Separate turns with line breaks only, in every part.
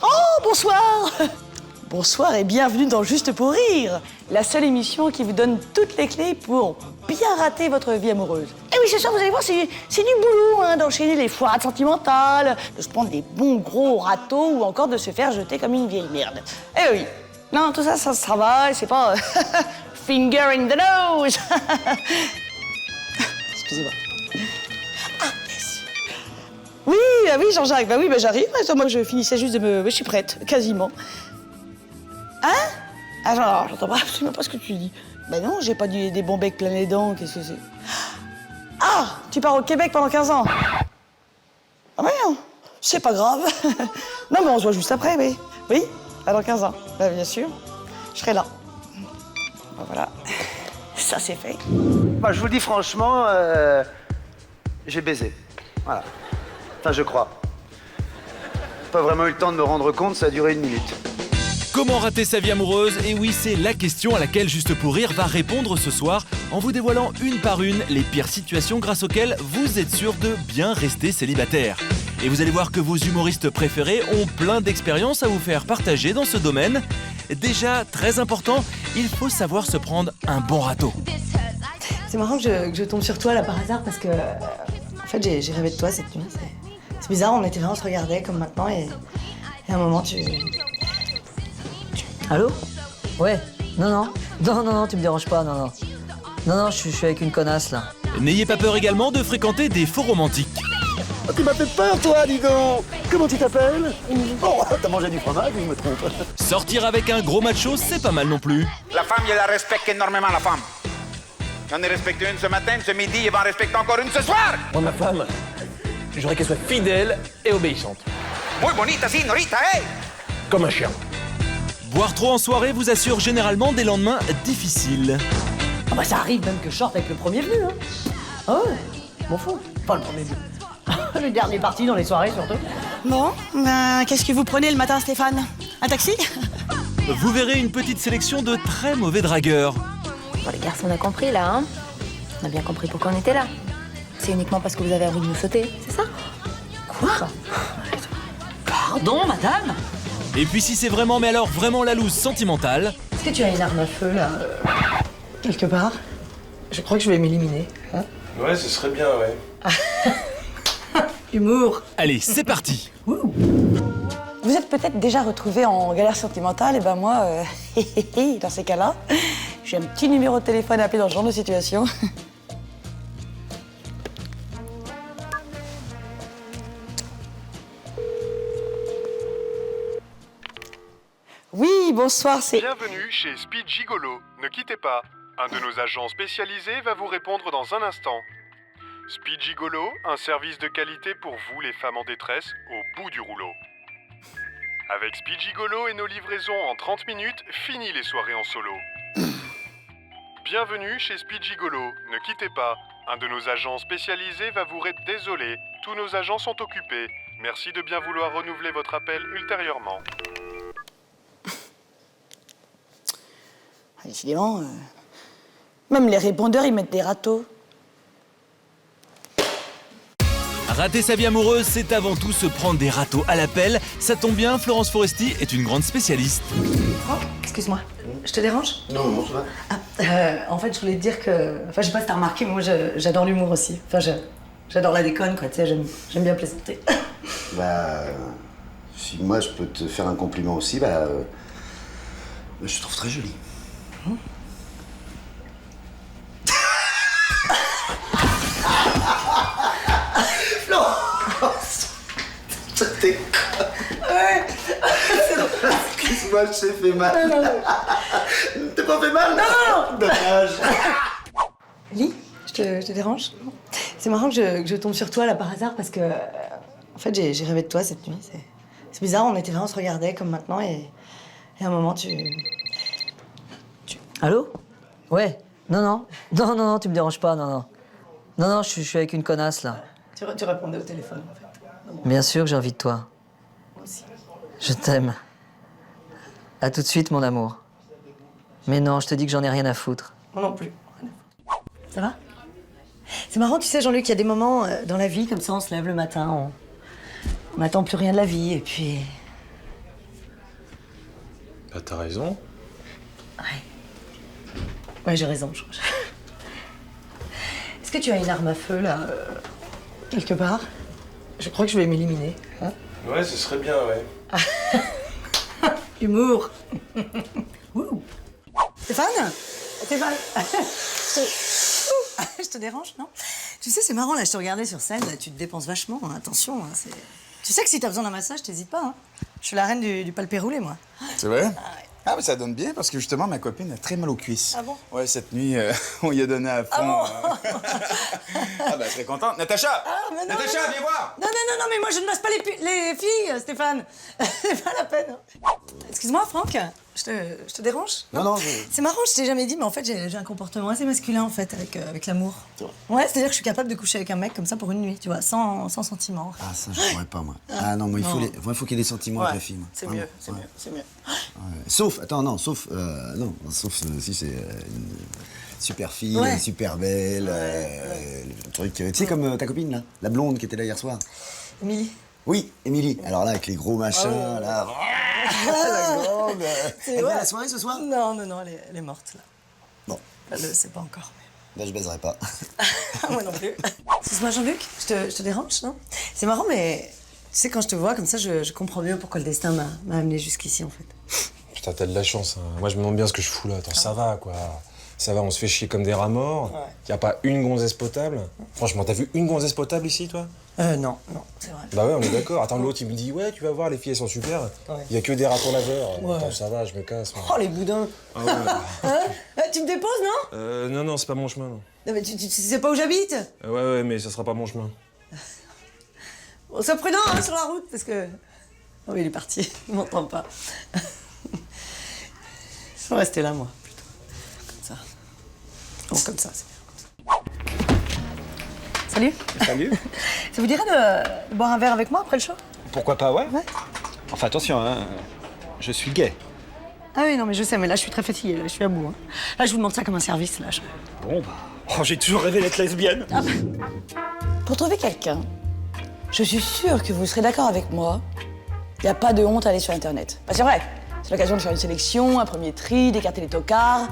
Oh, bonsoir. Bonsoir et bienvenue dans Juste pour rire, la seule émission qui vous donne toutes les clés pour bien rater votre vie amoureuse. Et oui, ce soir, vous allez voir, c'est du boulot, hein, d'enchaîner les foirades sentimentales, de se prendre des bons gros râteaux ou encore de se faire jeter comme une vieille merde. Eh oui, non, tout ça, ça va, c'est pas finger in the nose. Excusez-moi. Ah, merci. Oui, oui, Jean-Jacques, bah oui, bah j'arrive. Attends, moi, je finissais juste de me... Oui, je suis prête, quasiment. Hein? Ah, genre, j'entends absolument pas ce que tu dis. Ben non, j'ai pas des bons becs plein les dents, qu'est-ce que c'est? Ah! Tu pars au Québec pendant 15 ans? Ah ben non, c'est pas grave. Non, mais on se voit juste après, oui. Oui, dans 15 ans. Ben, bien sûr, je serai là. Ben, voilà, ça c'est fait.
Bah, je vous le dis franchement, j'ai baisé. Voilà. Enfin, je crois. Pas vraiment eu le temps de me rendre compte, ça a duré 1 minute.
Comment rater sa vie amoureuse? Et oui, c'est la question à laquelle Juste pour rire va répondre ce soir en vous dévoilant une par une les pires situations grâce auxquelles vous êtes sûr de bien rester célibataire. Et vous allez voir que vos humoristes préférés ont plein d'expériences à vous faire partager dans ce domaine. Déjà, très important, il faut savoir se prendre un bon râteau.
C'est marrant que je tombe sur toi là par hasard parce que... en fait, j'ai rêvé de toi cette nuit. C'est bizarre, on était là, on se regardait comme maintenant et à un moment, tu...
Allô? Ouais. Non, tu me déranges pas, non. Non, je suis avec une connasse, là.
N'ayez pas peur également de fréquenter des faux romantiques.
Oh, tu m'as fait peur, toi, dis donc. Comment tu t'appelles? Oh, t'as mangé du fromage ou je me trompe?
Sortir avec un gros macho, c'est pas mal non plus.
La femme, elle la respecte énormément, la femme. J'en ai respecté une ce matin, ce midi, il va en respecter encore une ce soir.
Moi, ma femme, j'aurais qu'elle soit fidèle et obéissante.
Muy bonita, señorita, hey!
Comme un chien.
Boire trop en soirée vous assure généralement des lendemains difficiles.
Ah bah ça arrive même que je sorte avec le premier venu, hein. Ah ouais, m'en fous. Pas le premier venu. Le dernier parti dans les soirées, surtout.
Bon, ben, qu'est-ce que vous prenez le matin, Stéphane? Un taxi?
Vous verrez une petite sélection de très mauvais dragueurs.
Bon, les garçons, on a compris, là, hein? On a bien compris pourquoi on était là. C'est uniquement parce que vous avez envie de nous sauter, c'est ça?
Quoi? Pardon, madame?
Et puis si c'est vraiment, mais alors vraiment la loose sentimentale,
Est-ce que tu as une arme à feu, là? Quelque part? Je crois que je vais m'éliminer. Hein?
Ouais, ce serait bien, ouais.
Humour.
allez, c'est parti.
Vous êtes peut-être déjà retrouvé en galère sentimentale, et ben moi, dans ces cas-là, j'ai un petit numéro de téléphone à appeler dans ce genre de situation. Oui, bonsoir, c'est...
Bienvenue chez Speed Gigolo. Ne quittez pas. Un de nos agents spécialisés va vous répondre dans un instant. Speed Gigolo, un service de qualité pour vous les femmes en détresse au bout du rouleau. Avec Speed Gigolo et nos livraisons en 30 minutes, fini les soirées en solo. Bienvenue chez Speed Gigolo. Ne quittez pas. Un de nos agents spécialisés va vous répondre. Désolé, tous nos agents sont occupés. Merci de bien vouloir renouveler votre appel ultérieurement.
Décidément, même les répondeurs, ils mettent des râteaux.
Rater sa vie amoureuse, c'est avant tout se prendre des râteaux à l'appel. Ça tombe bien, Florence Foresti est une grande spécialiste.
Oh, excuse-moi, je te dérange?
Non, ça va.
En fait, je voulais te dire que... Enfin, je sais pas si t'as remarqué, mais moi, j'adore l'humour aussi. Enfin, j'adore la déconne, quoi, tu sais, j'aime bien plaisanter.
Bah, si moi je peux te faire un compliment aussi, je te trouve très jolie. Florence, ça t'es con. Ouais. Excuse-moi, je t'ai fait mal. T'es pas fait mal? Non. Dommage.
Lily, je te dérange? C'est marrant que je tombe sur toi là par hasard parce que... en fait, j'ai rêvé de toi cette nuit. C'est bizarre, on était là, on se regardait comme maintenant et à un moment, tu... Allô? Ouais. Non, tu me déranges pas, non. Non, je suis avec une connasse, là. Tu répondais au téléphone, en fait. Bien sûr que j'ai envie de toi. Moi aussi. Je t'aime. À tout de suite, mon amour. Mais non, je te dis que j'en ai rien à foutre. Moi non plus. Ça va? C'est marrant, tu sais, Jean-Luc, il y a des moments dans la vie, comme ça, on se lève le matin, on n'attend plus rien de la vie, et puis
Bah t'as raison.
Ouais, j'ai raison, je crois. Est-ce que tu as une arme à feu, là, quelque part? Je crois que je vais m'éliminer. Hein?
Ouais, ce serait bien, ouais.
Humour. Ouh. Stéphane? Stéphane. Je te dérange, non? Tu sais, c'est marrant, là, je te regardais sur scène, là, tu te dépenses vachement, hein, attention. Hein, tu sais que si t'as besoin d'un massage, t'hésites pas. Hein. Je suis la reine du palpé roulé, moi.
C'est vrai? Ah, mais ça donne bien parce que justement, ma copine a très mal aux cuisses.
Ah bon?
Ouais, cette nuit, on y a donné à fond.
Ah bon?
Ah, bah, elle serait contente. Natacha!
Mais non,
Natacha,
non,
viens voir!
Non, mais moi, je ne masse pas les filles, Stéphane. C'est pas la peine. Excuse-moi, Franck, je te dérange?
Non.
C'est marrant, je t'ai jamais dit, mais en fait, j'ai un comportement assez masculin, en fait, avec l'amour. Ouais, c'est-à-dire que je suis capable de coucher avec un mec comme ça pour une nuit, tu vois, sans sentiment.
Ah, ça, je pourrais pas, moi. Ah, non, moi, il faut qu'il y ait des sentiments avec la fille. Moi.
C'est mieux, c'est mieux.
Ouais. Sauf si c'est une super fille, super belle, le truc. Tu sais, comme ta copine, là, la blonde qui était là hier soir.
Émilie.
Oui, Émilie. Alors là, avec les gros machins, là. La grande. Elle va à la soirée ce soir?
Non, elle est morte, là.
Bon.
Elle le sait pas encore, mais...
Bah, je baiserai pas.
Moi non plus. Excuse-moi, Jean-Luc, je te dérange, non? C'est marrant, mais tu sais, quand je te vois comme ça, je comprends mieux pourquoi le destin m'a amené jusqu'ici, en fait.
Putain, t'as de la chance. Hein. Moi, je me demande bien ce que je fous là. Attends, ça va, quoi. Ça va, on se fait chier comme des rats morts.
Ouais.
Y a pas une gonzesse potable. Franchement, t'as vu une gonzesse potable ici, toi?
Non, c'est vrai.
Bah ouais, on est d'accord. Attends, l'autre, il me dit, ouais, tu vas voir, les filles, elles sont super.
Ouais.
Y a que des ratons laveurs.
Ouais.
Attends, ça va, je me casse. Moi.
Oh, les boudins.
Ah ouais.
Tu me déposes, non?
Non, c'est pas mon chemin, non.
Non, mais tu sais pas où j'habite?
Ouais, mais ça sera pas mon chemin.
Bon, sois prudent, hein, sur la route, parce que... Oh, il est parti, il m'entend pas. Je vais rester là, moi, plutôt. Comme ça. Bon, comme ça, c'est bien. Salut.
Salut.
Ça vous dirait de boire un verre avec moi après le show?
Pourquoi pas, ouais. Enfin, attention, hein, je suis gay.
Ah oui, non, mais je sais, mais là, je suis très fatiguée, là, je suis à bout. Hein. Là, je vous demande ça comme un service, là.
Bon, bah... Oh, j'ai toujours rêvé d'être lesbienne.
Ah bah. Pour trouver quelqu'un, je suis sûre que vous serez d'accord avec moi. Il n'y a pas de honte à aller sur Internet. Bah, c'est vrai, c'est l'occasion de faire une sélection, un premier tri, d'écarter les tocards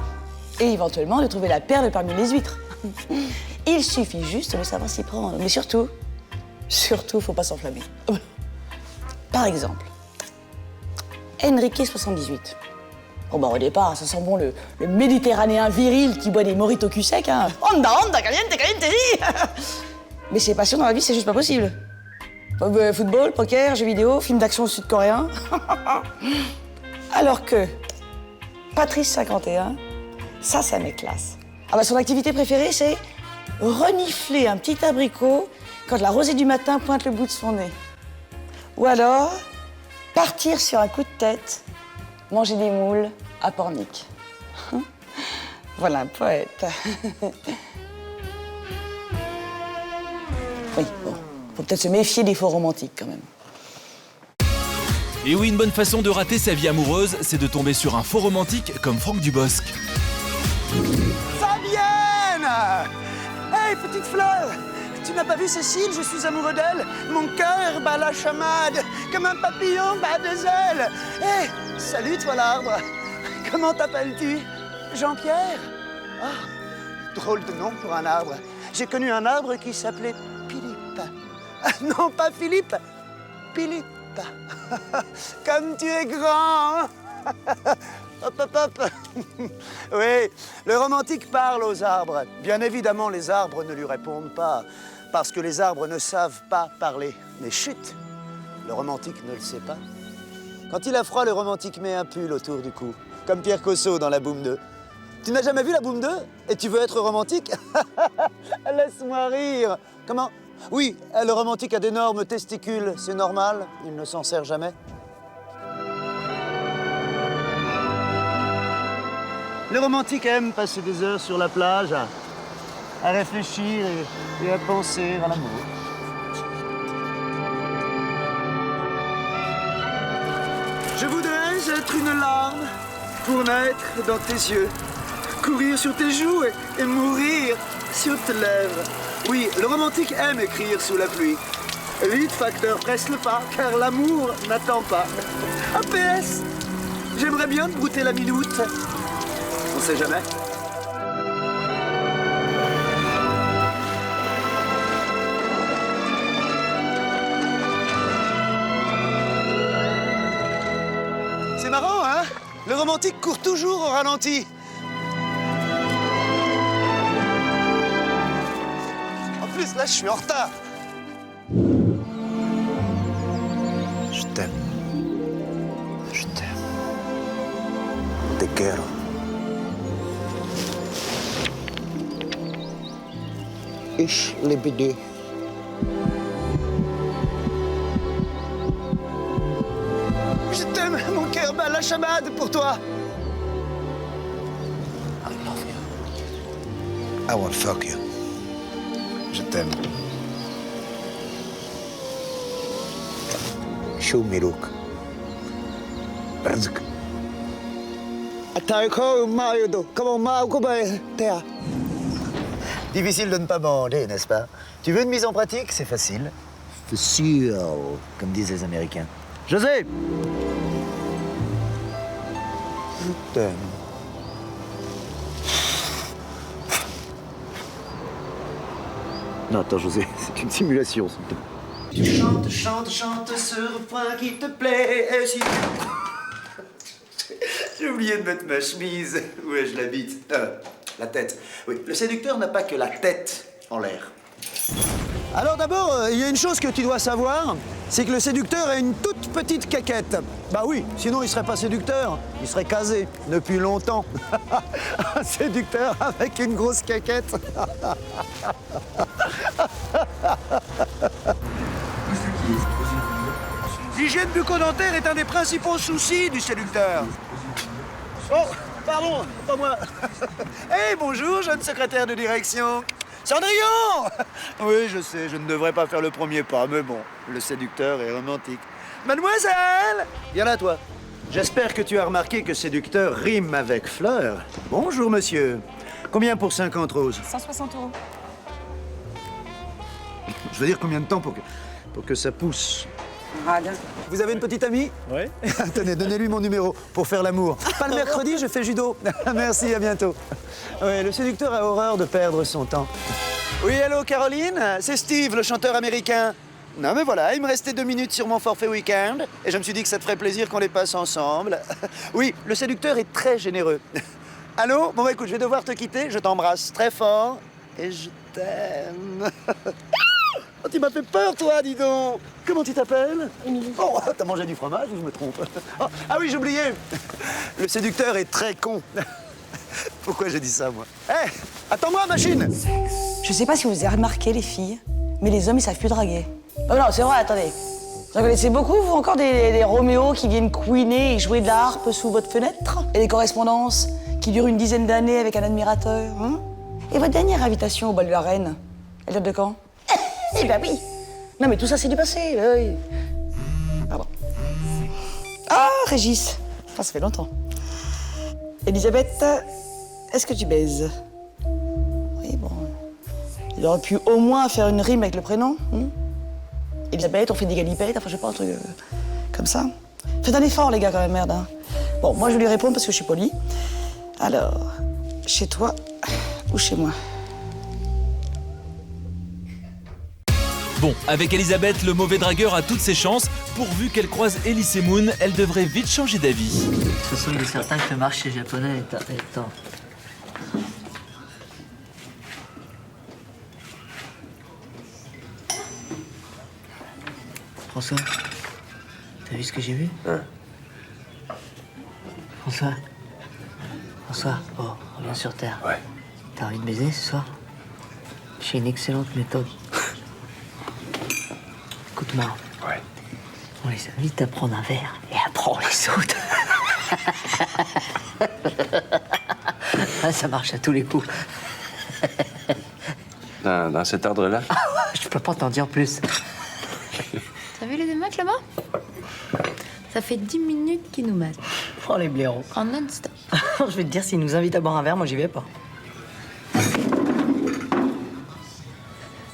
et éventuellement de trouver la perle parmi les huîtres. Il suffit juste de savoir s'y prendre. Mais surtout, faut pas s'enflammer. Par exemple, Enrique 78. Bon bah au départ, ça sent bon le méditerranéen viril qui boit des mojitos cul sec, hein. Onda, caliente, si. Mais ses passions dans la vie, c'est juste pas possible. Football, poker, jeux vidéo, films d'action sud-coréens. Alors que Patrice 51, ça m'éclate. Ah bah son activité préférée, c'est renifler un petit abricot quand la rosée du matin pointe le bout de son nez. Ou alors, partir sur un coup de tête, manger des moules à Pornic. Voilà un poète. Oui, bon, faut peut-être se méfier des faux romantiques quand même.
Et oui, une bonne façon de rater sa vie amoureuse, c'est de tomber sur un faux romantique comme Franck Dubosc.
Fabienne! Hey, petite fleur! Tu n'as pas vu Cécile? Je suis amoureux d'elle. Mon cœur bat la chamade, comme un papillon bat des ailes. Hey, salut toi l'arbre. Comment t'appelles-tu? Jean-Pierre? Ah, drôle de nom pour un arbre. J'ai connu un arbre qui s'appelait Philippe. Ah, non, pas Philippe, Philippe. Comme tu es grand! Hop, hop, hop! Oui, le romantique parle aux arbres. Bien évidemment, les arbres ne lui répondent pas, parce que les arbres ne savent pas parler. Mais chut! Le romantique ne le sait pas. Quand il a froid, le romantique met un pull autour du cou, comme Pierre Cosso dans La Boum 2. Tu n'as jamais vu La Boum 2 et tu veux être romantique? Laisse-moi rire! Comment? Oui, le romantique a d'énormes testicules, c'est normal, il ne s'en sert jamais. Le romantique aime passer des heures sur la plage, à réfléchir et à penser à l'amour. Je voudrais être une larme pour naître dans tes yeux, courir sur tes joues et mourir sur tes lèvres. Oui, le romantique aime écrire sous la pluie. Vite, facteur, presse le pas, car l'amour n'attend pas. APS, J'aimerais bien te brouter la minute. On sait jamais. C'est marrant, hein? Le romantique court toujours au ralenti. En plus, là, je suis en retard. Je t'aime. Je t'aime. Te quiero. Ich liebe dich. Je t'aime, mon cœur bat la chamade pour toi. I love you. I want to fuck you. Je t'aime. Show me look. Rzk. Difficile de ne pas bander, n'est-ce pas? Tu veux une mise en pratique? C'est facile. C'est sûr, comme disent les Américains. José! Je t'aime. Non, attends, José, c'est une simulation, s'il te plaît. Tu chantes, chantes, chantes ce refrain qui te plaît. Et si tu... J'ai oublié de mettre ma chemise. Où ai-je la bite? La tête. Oui, le séducteur n'a pas que la tête en l'air. Alors d'abord, il y a une chose que tu dois savoir, c'est que le séducteur a une toute petite caquette. Bah oui, sinon il serait pas séducteur, il serait casé depuis longtemps. Un séducteur avec une grosse caquette. L'hygiène bucco-dentaire est un des principaux soucis du séducteur. Oh, pardon, pas moi. Hey, bonjour, jeune secrétaire de direction. Cendrillon! Oui, je sais, je ne devrais pas faire le premier pas, mais bon, le séducteur est romantique. Mademoiselle! Viens là, toi. J'espère que tu as remarqué que séducteur rime avec fleur. Bonjour, monsieur. Combien pour 50 roses?
160 €.
Je veux dire, combien de temps pour que ça pousse? Vous avez une petite amie?
Oui.
Tenez, donnez-lui mon numéro pour faire l'amour. Pas le mercredi, je fais judo. Merci, à bientôt. Oui, le séducteur a horreur de perdre son temps. Oui, allô, Caroline? C'est Steve, le chanteur américain. Non, mais voilà, il me restait 2 minutes sur mon forfait week-end et je me suis dit que ça te ferait plaisir qu'on les passe ensemble. Oui, le séducteur est très généreux. Allô? Bon, bah, écoute, je vais devoir te quitter. Je t'embrasse très fort et je t'aime. Oh, tu m'as fait peur, toi, dis donc. Comment tu t'appelles? Émilie. Oh, t'as mangé du fromage ou je me trompe? Oh, ah oui, j'oubliais. Le séducteur est très con. Pourquoi j'ai dit ça, moi? Hé, attends-moi, machine.
Je sais pas si vous avez remarqué, les filles, mais les hommes, ils savent plus draguer. Oh non, c'est vrai, attendez. Vous en connaissez beaucoup, vous, encore des Roméo qui viennent couiner et jouer de la harpe sous votre fenêtre? Et des correspondances qui durent une dizaine d'années avec un admirateur, hein? Et votre dernière invitation au bal de la reine, elle date de quand? Eh ben oui. Non, mais tout ça, c'est du passé. Oui. Pardon. Ah, Régis. Ah, ça fait longtemps. Elisabeth, est-ce que tu baises? Oui, bon. Il aurait pu au moins faire une rime avec le prénom. Elisabeth, on fait des galipettes, enfin, je sais pas, un truc comme ça. Faites un effort, les gars, quand même, merde. Hein. Bon, moi, je vais lui répondre parce que je suis polie. Alors, chez toi ou chez moi?
Bon, avec Elisabeth, le mauvais dragueur a toutes ses chances. Pourvu qu'elle croise Elise Moon, elle devrait vite changer d'avis.
De toute façon, il est certain que le marché japonais est... Attends. François, t'as vu ce que j'ai vu? François. François, oh, reviens sur Terre.
Ouais.
T'as envie de baiser ce soir? J'ai une excellente méthode. Écoute-moi.
Ouais.
On les invite à prendre un verre et après on les saute. Ah, ça marche à tous les coups.
Dans cet ordre-là?
Je peux pas t'en dire plus.
T'as vu les deux mecs là-bas? Ça fait 10 minutes qu'ils nous matent.
Oh, les blaireaux.
En non-stop.
Je vais te dire, s'ils nous invitent à boire un verre, moi j'y vais pas.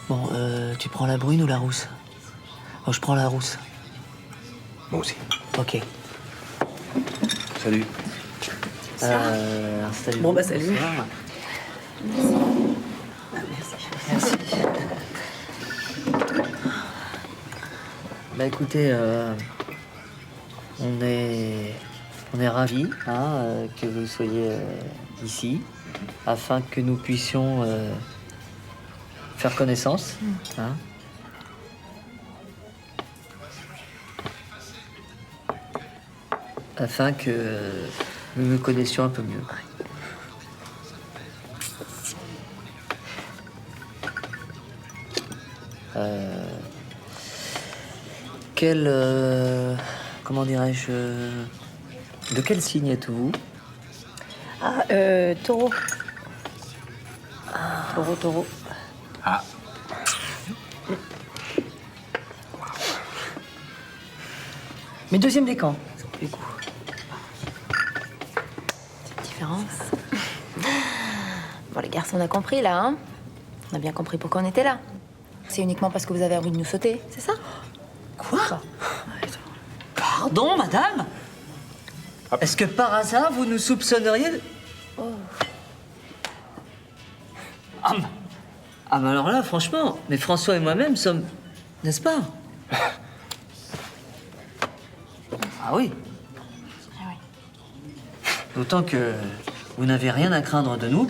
Bon, tu prends la brune ou la rousse? Oh, je prends la rousse.
Moi aussi.
Ok.
Salut.
Salut.
Bon, bah, salut.
Merci. Bah écoutez, on est ravis que vous soyez ici, afin que nous puissions faire connaissance. Hein. Afin que nous nous connaissions un peu mieux. Comment dirais-je, de quel signe êtes-vous?
Taureau.
Taureau.
Ah.
Mais deuxième décan. Du coup.
Petite différence. Bon, les garçons, on a compris, là, hein? On a bien compris pourquoi on était là. C'est uniquement parce que vous avez envie de nous sauter, c'est ça?
Quoi?
Pardon, madame? Est-ce que par hasard, vous nous soupçonneriez de... Ah, mais alors là, franchement, mais François et moi-même sommes... N'est-ce pas? Ah oui. D'autant que vous n'avez rien à craindre de nous.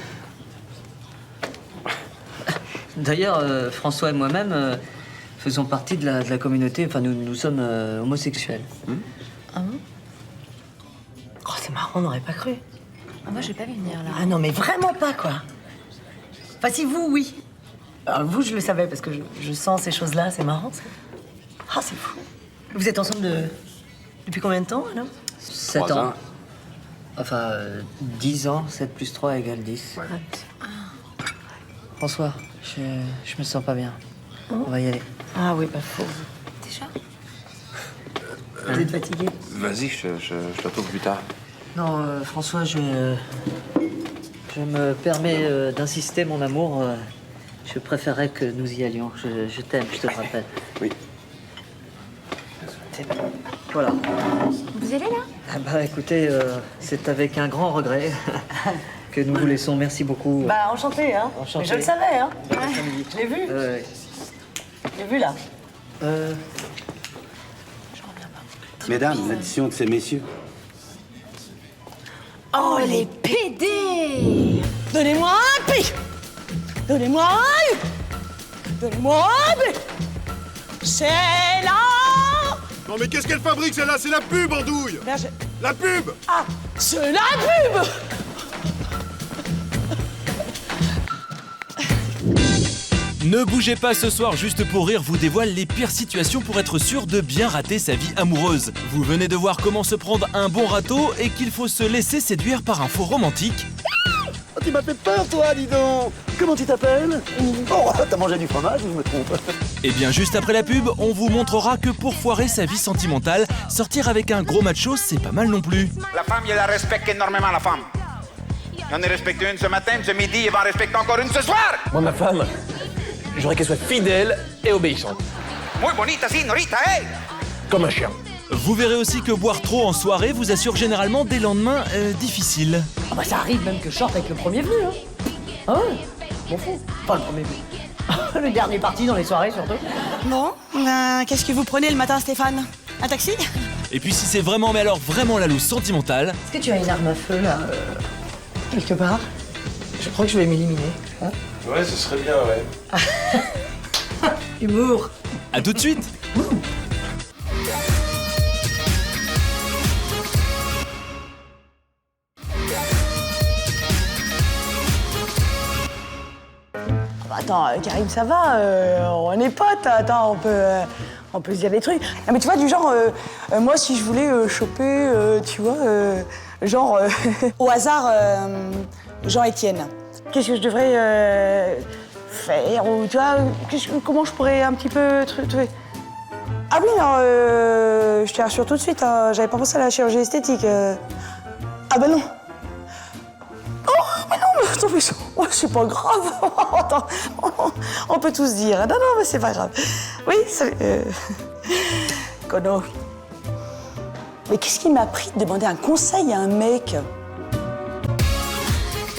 D'ailleurs, François et moi-même faisons partie de la communauté, enfin nous sommes homosexuels.
Ah bon? Oh, c'est marrant, on n'aurait pas cru.
Ah, moi, j'ai pas vu venir, là.
Ah non, mais vraiment pas, quoi. Enfin, si vous, oui. Alors, vous, je le savais, parce que je sens ces choses-là, c'est marrant, ça. Ah, c'est fou. Vous êtes ensemble depuis combien de temps, alors?
7 ans. Enfin, 10 ans, 7 plus 3 égale 10.
Ouais.
François, je me sens pas bien. On va y aller.
Ah oui, bah faut.
Déjà?
Vous êtes fatigué?
Vas-y, je te retrouve plus tard.
Non, François, je me permets d'insister, mon amour. Je préférerais que nous y allions. Je t'aime, je te le rappelle.
Oui.
Voilà.
Vous allez, là?
Ah bah écoutez, c'est avec un grand regret que nous vous laissons. Merci beaucoup.
Bah, enchanté, hein.
Enchanté.
Mais je le savais, hein.
Ouais.
Je l'ai vu. Je l'ai vu, là.
Mesdames, l'addition de ces messieurs.
Oh, les PD!
Donnez-moi un prix. Donnez-moi un. Donnez-moi un prix. C'est là.
Non mais qu'est-ce qu'elle fabrique celle-là? C'est la pub, Andouille. La pub.
Ah, c'est la pub.
Ne bougez pas, ce soir, Juste pour rire vous dévoile les pires situations pour être sûr de bien rater sa vie amoureuse. Vous venez de voir comment se prendre un bon râteau et qu'il faut se laisser séduire par un faux romantique.
Oh, tu m'as fait peur, toi, dis donc. Comment tu t'appelles? Oh, t'as mangé du fromage ou je me trompe?
Et bien juste après la pub, on vous montrera que pour foirer sa vie sentimentale, sortir avec un gros macho, c'est pas mal non plus.
La femme, il la respecte énormément, la femme. J'en ai respecté une ce matin, ce midi, il va en respecter encore une ce soir.
Moi, ma femme, je voudrais qu'elle soit fidèle et obéissante.
Muy bonita, señorita, hey.
Comme un chien.
Vous verrez aussi que boire trop en soirée vous assure généralement des lendemains difficiles.
Ah bah ça arrive même que je sorte avec le premier venu, hein. Ah ouais, m'en fous. Pas le premier venu. Le dernier parti dans les soirées, surtout.
Bon, qu'est-ce que vous prenez le matin, Stéphane? Un taxi?
Et puis si c'est vraiment, mais alors vraiment la loose sentimentale...
Est-ce que tu as une arme à feu, là, quelque part? Je crois que je vais m'éliminer. Hein?
Ouais, ce serait bien, ouais.
Humour.
À tout de suite.
Attends, Karim, ça va, on est potes, attends, on peut se dire des trucs. Ah, mais tu vois, du genre, moi, si je voulais choper, tu vois, genre, au hasard, Jean-Étienne, qu'est-ce que je devrais faire, ou tu vois, comment je pourrais un petit peu trouver. Ah oui, non, je te rassure tout de suite, hein, j'avais pas pensé à la chirurgie esthétique. Ah bah non. Oh, mais non, mais attends, mais c'est pas grave. Attends, on peut tous dire. Non, non, mais c'est pas grave. Oui, c'est... Kono. Mais qu'est-ce qui m'a pris de demander un conseil à un mec?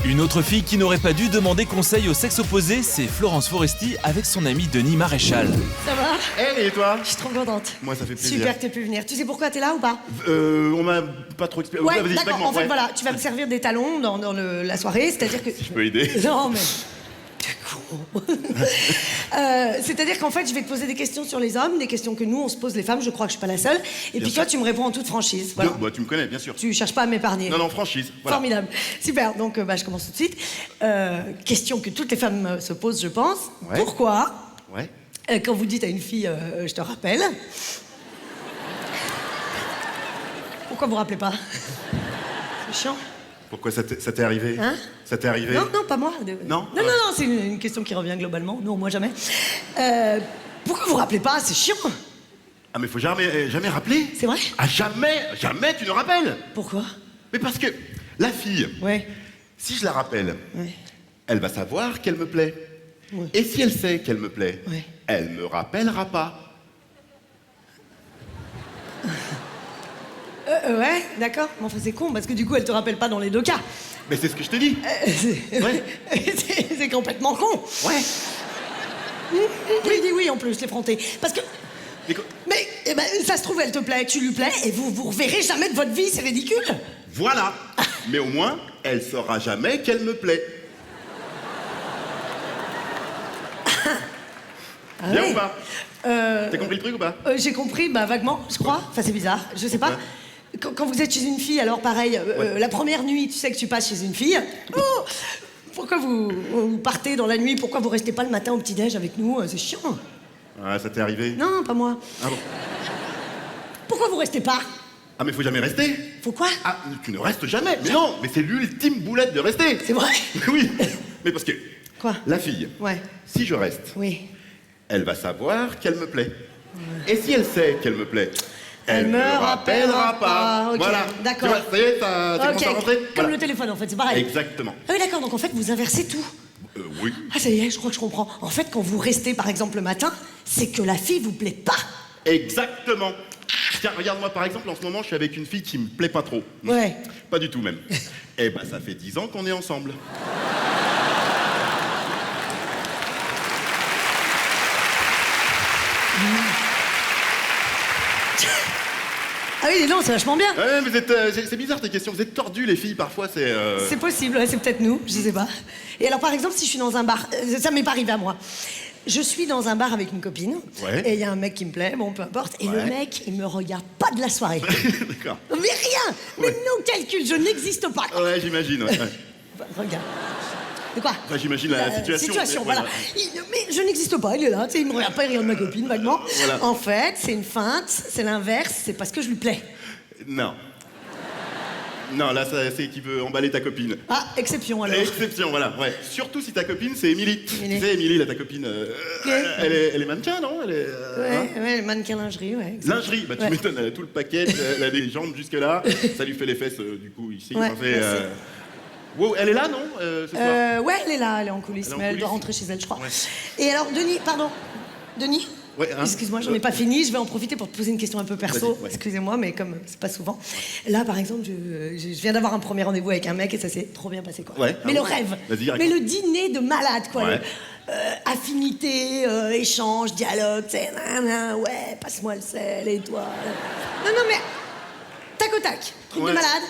Une autre fille qui n'aurait pas dû demander conseil au sexe opposé, c'est Florence Foresti avec son ami Denis Maréchal.
Ça va?
Hey, et toi?
Je suis trop contente.
Moi, ça fait plaisir.
Super que t'aies pu venir. Tu sais pourquoi t'es là ou pas?
On m'a pas trop expliqué.
Ouais,
Vas-y,
d'accord.
vaguement,
En fait,
ouais.
voilà, tu vas me servir des talons dans la soirée, c'est-à-dire que...
Je peux aider.
Non, mais... T'es con. C'est-à-dire qu'en fait, je vais te poser des questions sur les hommes, des questions que nous, on se pose les femmes, je crois que je suis pas la seule. Et puis toi, tu me réponds en toute franchise. Voilà.
Bah, tu me connais, bien sûr.
Tu cherches pas à m'épargner.
Non, franchise. Voilà.
Formidable. Super, donc je commence tout de suite. Question que toutes les femmes se posent, je pense.
Ouais.
Pourquoi,
Ouais.
quand vous dites à une fille, je te rappelle, pourquoi vous rappelez pas? C'est chiant.
Pourquoi ça t'est arrivé?
Hein?
Ça t'est arrivé?
Non, pas moi.
Non?
Non, c'est une question qui revient globalement. Non, moi jamais. Pourquoi vous rappelez pas? C'est chiant.
Ah, mais faut jamais rappeler.
C'est vrai?
Ah, jamais tu ne rappelles.
Pourquoi?
Mais parce que la fille,
Ouais.
si je la rappelle,
Ouais.
elle va savoir qu'elle me plaît.
Ouais.
Et si elle sait qu'elle me plaît,
Ouais.
elle me rappellera pas.
Ouais, d'accord. Mais enfin, c'est con, parce que du coup, elle te rappelle pas dans les deux cas.
Mais c'est ce que je te dis. Ouais.
C'est complètement con.
Ouais.
Oui, dis oui, en plus, l'effronter. Parce que... Mais ça se trouve, elle te plaît, tu lui plais, et vous reverrez jamais de votre vie, c'est ridicule.
Voilà. Mais au moins, elle saura jamais qu'elle me plaît. Bien ou pas? T'as compris le truc ou pas?
J'ai compris, vaguement, je crois. Enfin, c'est bizarre, je sais pas.
Ouais.
Quand vous êtes chez une fille, alors pareil, la première nuit, tu sais que tu passes chez une fille. Oh, pourquoi vous partez dans la nuit? Pourquoi vous restez pas le matin au petit-déj avec nous? C'est chiant.
Ah, ça t'est arrivé?
Non, pas moi.
Ah bon?
Pourquoi vous restez pas?
Ah, mais faut jamais rester.
Faut quoi?
Ah, tu ne restes jamais. Mais non, mais c'est l'ultime boulette de rester.
C'est vrai?
Oui. Mais parce que...
Quoi?
La fille,
Ouais.
si je reste,
Oui.
elle va savoir qu'elle me plaît. Et si elle sait qu'elle me plaît,
Elle me rappellera pas. Ok,
Voilà.
d'accord.
Tu vois, ça y est, ça commence à rentrer.
Comme
Voilà.
le téléphone, en fait, c'est pareil.
Exactement.
Ah oui, d'accord, donc en fait, vous inversez tout.
Oui.
Ah, ça y est, je crois que je comprends. En fait, quand vous restez, par exemple, le matin, c'est que la fille vous plaît pas.
Exactement. Tiens, regarde-moi par exemple, en ce moment, je suis avec une fille qui me plaît pas trop.
Ouais.
Pas du tout même. Eh ben, ça fait 10 ans qu'on est ensemble.
Ah oui, non, c'est vachement bien.
Ouais, mais c'est bizarre tes questions. Vous êtes tordus les filles parfois, c'est.
C'est possible, ouais, c'est peut-être nous, je sais pas. Et alors, par exemple, si je suis dans un bar, ça m'est pas arrivé à moi. Je suis dans un bar avec une copine,
Ouais.
et il y a un mec qui me plaît, bon, peu importe, et le
Ouais.
mec, il me regarde pas de la soirée.
D'accord.
Mais rien. Mais
Ouais.
non calcul, je n'existe pas.
Ouais, j'imagine. Ouais.
Regarde. De quoi?
Enfin, j'imagine la situation.
Voilà. Mais je n'existe pas, il est là, tu sais, il me regarde pas, il regarde ma copine vaguement.
Voilà.
En fait, c'est une feinte, c'est l'inverse, c'est parce que je lui plais.
Non. Non, là, c'est qu'il veut emballer ta copine.
Ah, exception alors.
Exception, voilà. Ouais. Surtout si ta copine, c'est Émilie.
Émilie.
Tu sais, Émilie, là, ta copine, elle est mannequin, non? Elle est,
Ouais, mannequin lingerie, ouais. exact.
Lingerie, bah tu
Ouais.
m'étonnes, elle a tout le paquet, elle a des jambes jusque-là, ça lui fait les fesses, du coup, ici.
Ouais,
Enfin, c'est,
merci.
Wow, elle est là, non, ce soir?
Ouais, elle est là, elle est en coulisses,
Elle est en
mais elle doit
coulisses.
rentrer chez elle, je crois.
Ouais.
Et alors, Denis, pardon. Denis?
Ouais, hein.
Excuse-moi, j'en ai pas fini, je vais en profiter pour te poser une question un peu perso.
Vas-y, ouais.
Excusez-moi, mais comme c'est pas souvent. Là, par exemple, je viens d'avoir un premier rendez-vous avec un mec et ça s'est trop bien passé, quoi.
Ouais,
Mais
ah
le
bon.
rêve.
Vas-y,
Mais
raconte.
le dîner de malade, quoi.
Ouais.
Affinité, échange, dialogue, tu sais, ouais, passe-moi le sel et toi. Non, mais tac au tac, truc de
Ouais.
malade.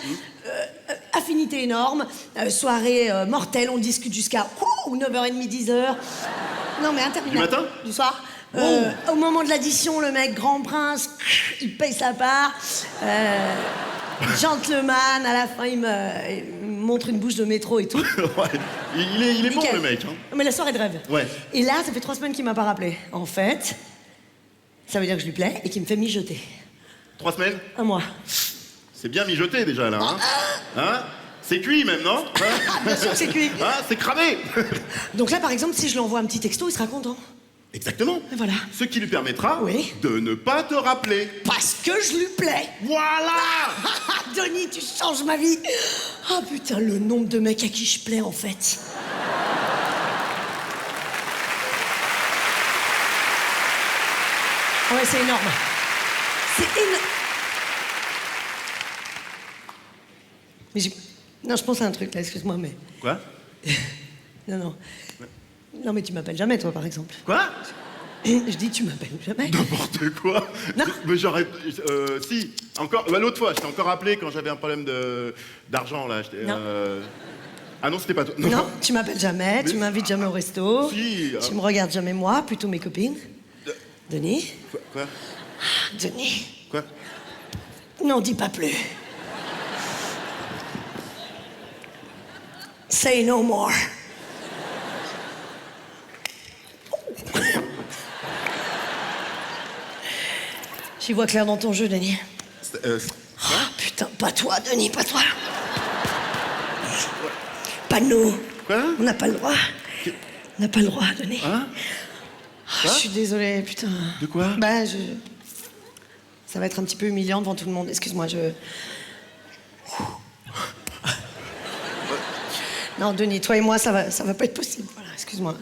Affinité énorme, soirée mortelle, on discute jusqu'à 9h30, 10h. Non, mais interminable.
Du matin?
Du soir. Au moment de l'addition, le mec, grand prince, il paye sa part. Gentleman, à la fin, il me montre une bouche de métro et tout.
Ouais. Il est bon,
Nickel.
le mec. Hein.
Mais la soirée de rêve.
Ouais.
Et là, ça fait 3 semaines qu'il m'a pas rappelé. En fait, ça veut dire que je lui plais et qu'il me fait mijoter.
3 semaines?
Un mois.
C'est bien mijoté, déjà, là. Hein, hein? C'est cuit, même, non? Hein?
Bien sûr que c'est cuit.
Hein? C'est cramé.
Donc là, par exemple, si je lui envoie un petit texto, il sera content.
Exactement.
Et voilà.
Ce qui lui permettra
Oui.
de ne pas te rappeler.
Parce que je lui plais.
Voilà.
Denis, tu changes ma vie. Ah putain, le nombre de mecs à qui je plais, en fait. Ouais, c'est énorme. C'est énorme. Non, je pense à un truc, là, excuse-moi, mais...
Quoi?
Non. Non, mais tu m'appelles jamais, toi, par exemple.
Quoi?
Je dis, tu m'appelles jamais.
N'importe quoi.
Non.
Mais j'aurais... si, encore... Bah, l'autre fois, je t'ai encore appelé quand j'avais un problème d'argent, là.
Non.
Ah non, c'était pas toi.
Non, tu m'appelles jamais, tu m'invites jamais au resto.
Si.
Tu me regardes jamais moi, plutôt mes copines. Denis?
Quoi?
Denis?
Quoi?
Non, dis pas plus. Say no more. J'y vois clair dans ton jeu, Denis. Putain, pas toi, Denis, pas toi. Pas nous.
Quoi?
On n'a pas le droit. On n'a pas le droit, Denis.
Hein?
Je suis désolée, putain.
De quoi?
Bah, ça va être un petit peu humiliant devant tout le monde. Excuse-moi, Non, Denis, toi et moi, ça va pas être possible. Voilà, excuse-moi.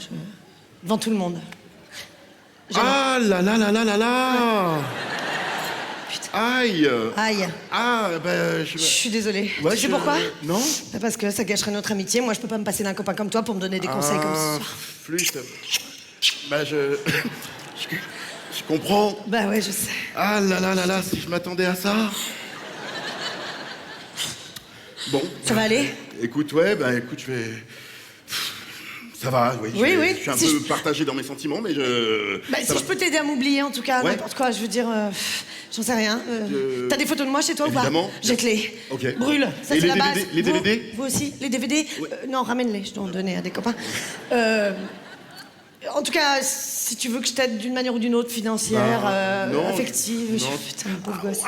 Devant tout le monde.
Ah là là là là là là!
Putain.
Aïe!
Aïe.
Ah, ben...
Je suis désolée.
Ouais,
tu sais pourquoi?
Non?
Bah, parce que ça gâcherait notre amitié. Moi, je peux pas me passer d'un copain comme toi pour me donner des conseils comme ça.
Flûte. Bah, je comprends.
Bah ouais, je sais.
Ah là là là là, si je m'attendais à ça. Bon.
Ça va aller?
Écoute, ouais, bah écoute, je vais... Ça va, oui.
Oui.
Je suis un peu partagé dans mes sentiments, mais
Bah, si je peux t'aider à m'oublier, en tout cas,
Ouais.
n'importe quoi, je veux dire... j'en sais rien. T'as des photos de moi chez toi
Évidemment.
ou pas? Jette-les.
Ok.
Brûle. Ça,
Et
c'est
les
la base.
DVD, les DVD?
Vous aussi? Les DVD? Non, ramène-les. Je dois en donner à des copains. En tout cas, si tu veux que je t'aide d'une manière ou d'une autre, financière,
non,
affective...
non.
Putain, pauvre gosse.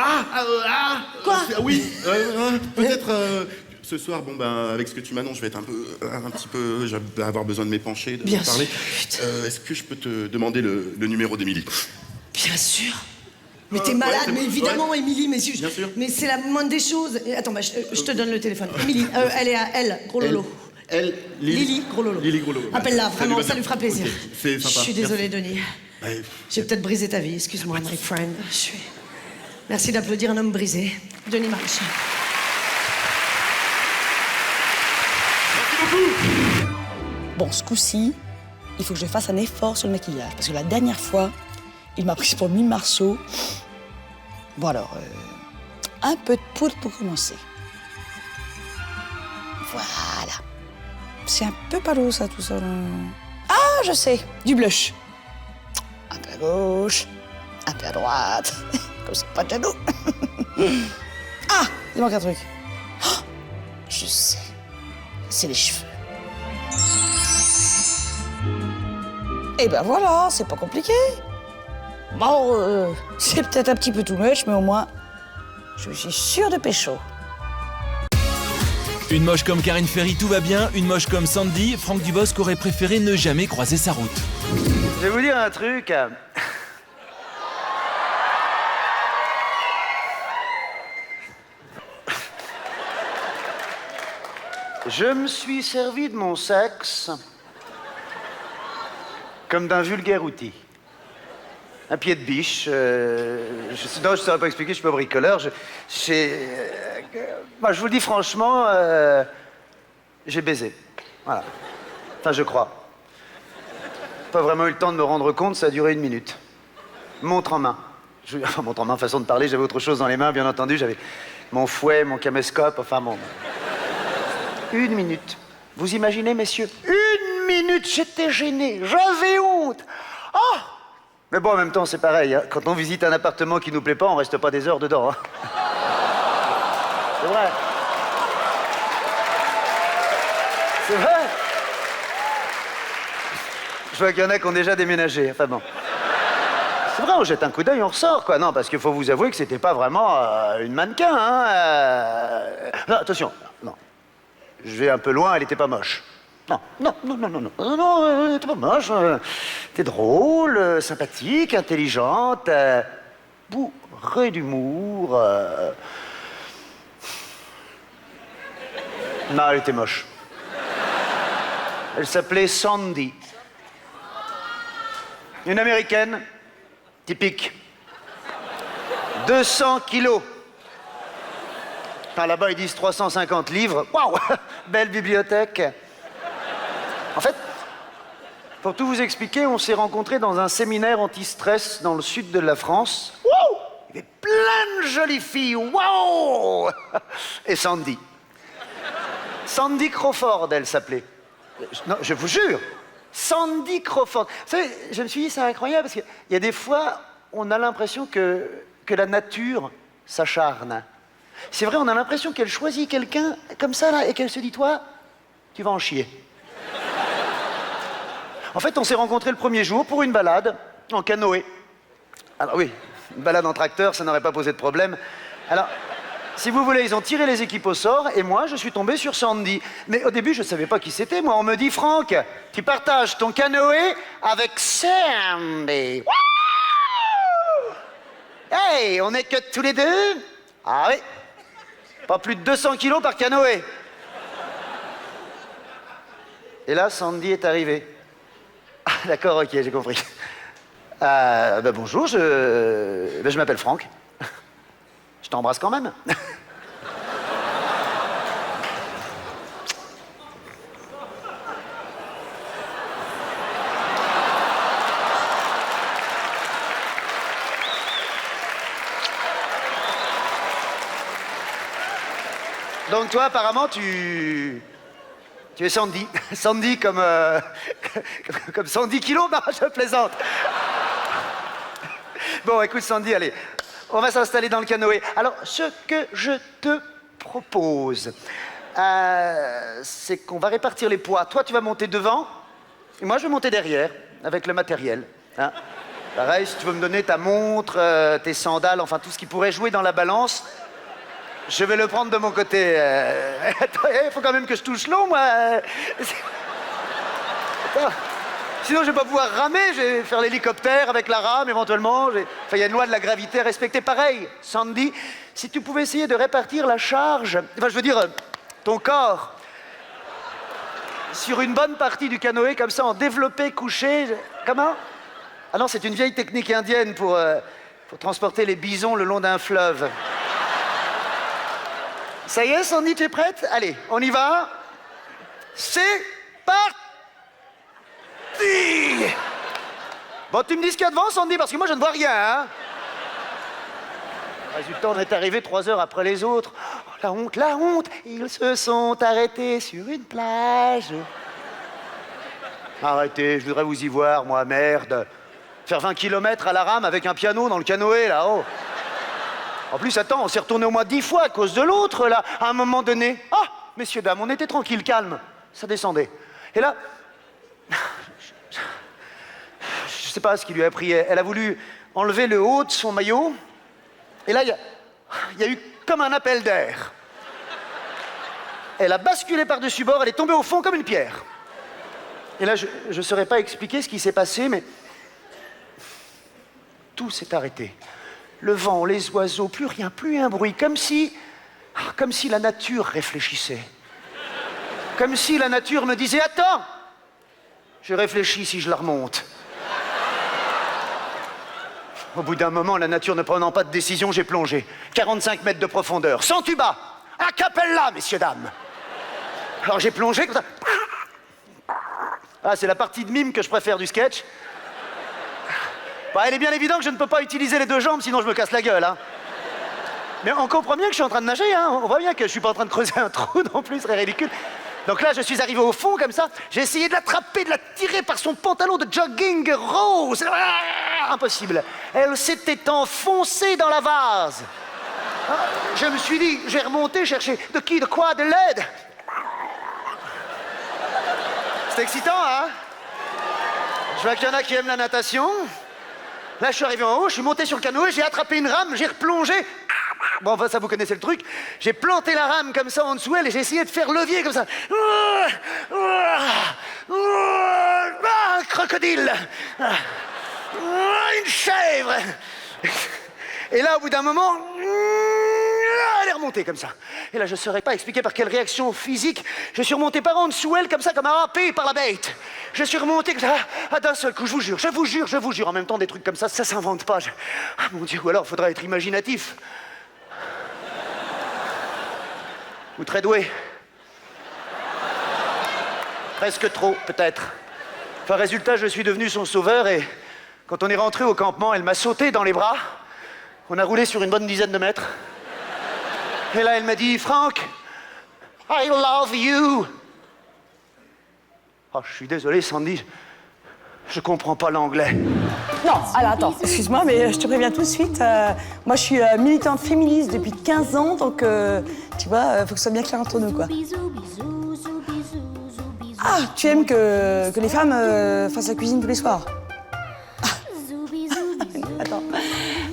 Quoi? Oui, peut-être... ce soir, bon ben, avec ce que tu m'annonces, je vais être un petit peu, je vais avoir besoin de m'épancher, de
Bien
parler.
sûr.
Est-ce que je peux te demander le numéro d'Émilie?
Bien sûr. Mais t'es malade,
ouais,
mais évidemment,
ouais.
Émilie, mais
Bien sûr.
mais c'est la moindre des choses. Attends, bah, je te donne le téléphone. Émilie, elle est à elle, gros lolo. Lily, gros lolo.
Lily, gros lolo.
Appelle-la,
Ça
vraiment,
lui va
ça
bien.
lui fera plaisir.
Ok, c'est sympa.
Je suis désolée, Denis.
Ouais.
J'ai peut-être brisé ta vie, excuse-moi, my friend. Merci d'applaudir un homme brisé. Denis Maréchal.
Bon, ce coup-ci, il faut que je fasse un effort sur le maquillage. Parce que la dernière fois, il m'a pris pour Mime Marceau. Bon alors, un peu de poudre pour commencer. Voilà. C'est un peu palo ça, tout ça. Là. Ah, je sais, du blush. Un peu à gauche, un peu à droite. Comme ça, pas de jaloux. Ah, il manque un truc. Oh, je sais, c'est les cheveux. Et ben voilà, c'est pas compliqué. Bon, c'est peut-être un petit peu too much, mais au moins, je suis sûre de pécho.
Une moche comme Karine Ferry, tout va bien. Une moche comme Sandy, Franck Dubosc aurait préféré ne jamais croiser sa route.
Je vais vous dire un truc. Je me suis servi de mon sexe comme d'un vulgaire outil. Un pied de biche. Non, je ne saurais pas expliquer, je suis pas bricoleur. Moi, je vous le dis franchement, j'ai baisé. Voilà. Enfin, je crois. Pas vraiment eu le temps de me rendre compte, ça a duré 1 minute. Montre en main. Enfin, montre en main, façon de parler, j'avais autre chose dans les mains, bien entendu. J'avais mon fouet, mon caméscope, enfin bon. 1 minute. Vous imaginez, messieurs? 1 minute, j'étais gêné, j'avais honte. Oh! Mais bon, en même temps, c'est pareil. Hein. Quand on visite un appartement qui nous plaît pas, on reste pas des heures dedans. Hein. C'est vrai. C'est vrai. Je vois qu'il y en a qui ont déjà déménagé. Enfin bon. C'est vrai, on jette un coup d'œil, on ressort, quoi. Non, parce qu'il faut vous avouer que c'était pas vraiment une mannequin, hein. Non, attention, non. Je vais un peu loin, elle était pas moche. Non, elle était pas moche. T'es drôle, sympathique, intelligente, bourrée d'humour. Non, elle était moche. Elle s'appelait Sandy. Une américaine, typique. 200 kilos. Enfin, là-bas, ils disent 350 livres. Waouh! Belle bibliothèque. En fait, pour tout vous expliquer, on s'est rencontrés dans un séminaire anti-stress dans le sud de la France. Waouh! Il y avait plein de jolies filles. Waouh! Et Sandy. Sandy Crawford, elle s'appelait. Non, je vous jure. Sandy Crawford. Vous savez, je me suis dit, c'est incroyable, parce qu'il y a des fois, on a l'impression que la nature s'acharne. C'est vrai, on a l'impression qu'elle choisit quelqu'un comme ça, là, et qu'elle se dit, toi, tu vas en chier. En fait, on s'est rencontrés le premier jour pour une balade en canoë. Alors oui, une balade en tracteur, ça n'aurait pas posé de problème. Alors, si vous voulez, ils ont tiré les équipes au sort, et moi, je suis tombé sur Sandy. Mais au début, je ne savais pas qui c'était. Moi, on me dit, Franck, tu partages ton canoë avec Sandy. Hey, on est que tous les deux? Ah oui. Pas plus de 200 kilos par canoë. Et là, Sandy est arrivée. Ah, d'accord, ok, j'ai compris. Bonjour, je m'appelle Franck. Je t'embrasse quand même. Donc toi, apparemment, tu es Sandy. Sandy comme... comme 110 kilos? Non, je plaisante. Bon, écoute, Sandy, allez, on va s'installer dans le canoë. Alors, ce que je te propose, c'est qu'on va répartir les poids. Toi, tu vas monter devant, et moi, je vais monter derrière, avec le matériel. Hein? Pareil, si tu veux me donner ta montre, tes sandales, enfin, tout ce qui pourrait jouer dans la balance... Je vais le prendre de mon côté. Il faut quand même que je touche l'eau, moi. Sinon, je vais pas pouvoir ramer. Je vais faire l'hélicoptère avec la rame, éventuellement. Enfin, il y a une loi de la gravité à respecter. Pareil, Sandy, si tu pouvais essayer de répartir la charge, enfin, je veux dire, ton corps, sur une bonne partie du canoë, comme ça, en développé, couché. Comment? Ah non, c'est une vieille technique indienne pour transporter les bisons le long d'un fleuve. Ça y est, Sandy, tu es prête? Allez, on y va. C'est parti! Bon, tu me dis ce qu'il y a devant, Sandy, parce que moi, je ne vois rien, hein? Résultat, on est arrivé 3 heures après les autres. Oh, la honte, la honte! Ils se sont arrêtés sur une plage. Arrêtez, je voudrais vous y voir, moi, merde. Faire 20 km à la rame avec un piano dans le canoë, là-haut. En plus, attends, on s'est retourné au moins 10 fois à cause de l'autre, là. À un moment donné, ah, messieurs, dames, on était tranquille, calme. Ça descendait. Et là, je sais pas ce qui lui a pris. Elle a voulu enlever le haut de son maillot. Et là, il y a eu comme un appel d'air. Elle a basculé par-dessus bord, elle est tombée au fond comme une pierre. Et là, je ne saurais pas expliquer ce qui s'est passé, mais tout s'est arrêté. Le vent, les oiseaux, plus rien, plus un bruit, comme si la nature réfléchissait. Comme si la nature me disait, attends, je réfléchis si je la remonte. Au bout d'un moment, la nature ne prenant pas de décision, j'ai plongé. 45 mètres de profondeur, sans tuba, a cappella, messieurs, dames. Alors j'ai plongé comme ça. Ah, c'est la partie de mime que je préfère du sketch. Bah, il est bien évident que je ne peux pas utiliser les 2 jambes, sinon je me casse la gueule, hein. Mais on comprend bien que je suis en train de nager, hein. On voit bien que je suis pas en train de creuser un trou non plus, ce serait ridicule. Donc là, je suis arrivé au fond, comme ça. J'ai essayé de l'attraper, de la tirer par son pantalon de jogging rose. Ah, impossible. Elle s'était enfoncée dans la vase. Ah, je me suis dit, j'ai remonté, chercher de qui, de quoi, de l'aide. C'est excitant, hein? Je vois qu'il y en a qui aiment la natation. Là, je suis arrivé en haut, je suis monté sur le canoë, j'ai attrapé une rame, j'ai replongé. Bon, enfin, ça, vous connaissez le truc. J'ai planté la rame comme ça en dessous elle et j'ai essayé de faire levier comme ça. Un crocodile. Une chèvre. Et là, au bout d'un moment, elle est remontée comme ça. Et là, je ne saurais pas expliquer par quelle réaction physique. Je suis remonté par en dessous elle, comme ça, comme un happé par la bête. Je suis remonté comme ça, d'un seul coup, je vous jure. En même temps, des trucs comme ça s'invente pas. Ah mon Dieu, ou alors, il faudra être imaginatif. Ou très doué. Presque trop, peut-être. Enfin, résultat, je suis devenu son sauveur et quand on est rentré au campement, elle m'a sauté dans les bras. On a roulé sur une bonne dizaine de mètres. Et là, elle m'a dit, Franck, I love you. Oh, je suis désolé, Sandy. Je comprends pas l'anglais.
Non, alors attends, excuse-moi, mais je te préviens tout de suite. Moi, je suis militante féministe depuis 15 ans, donc tu vois, faut que ce soit bien clair entre nous, quoi. Ah, tu aimes que les femmes fassent la cuisine tous les soirs?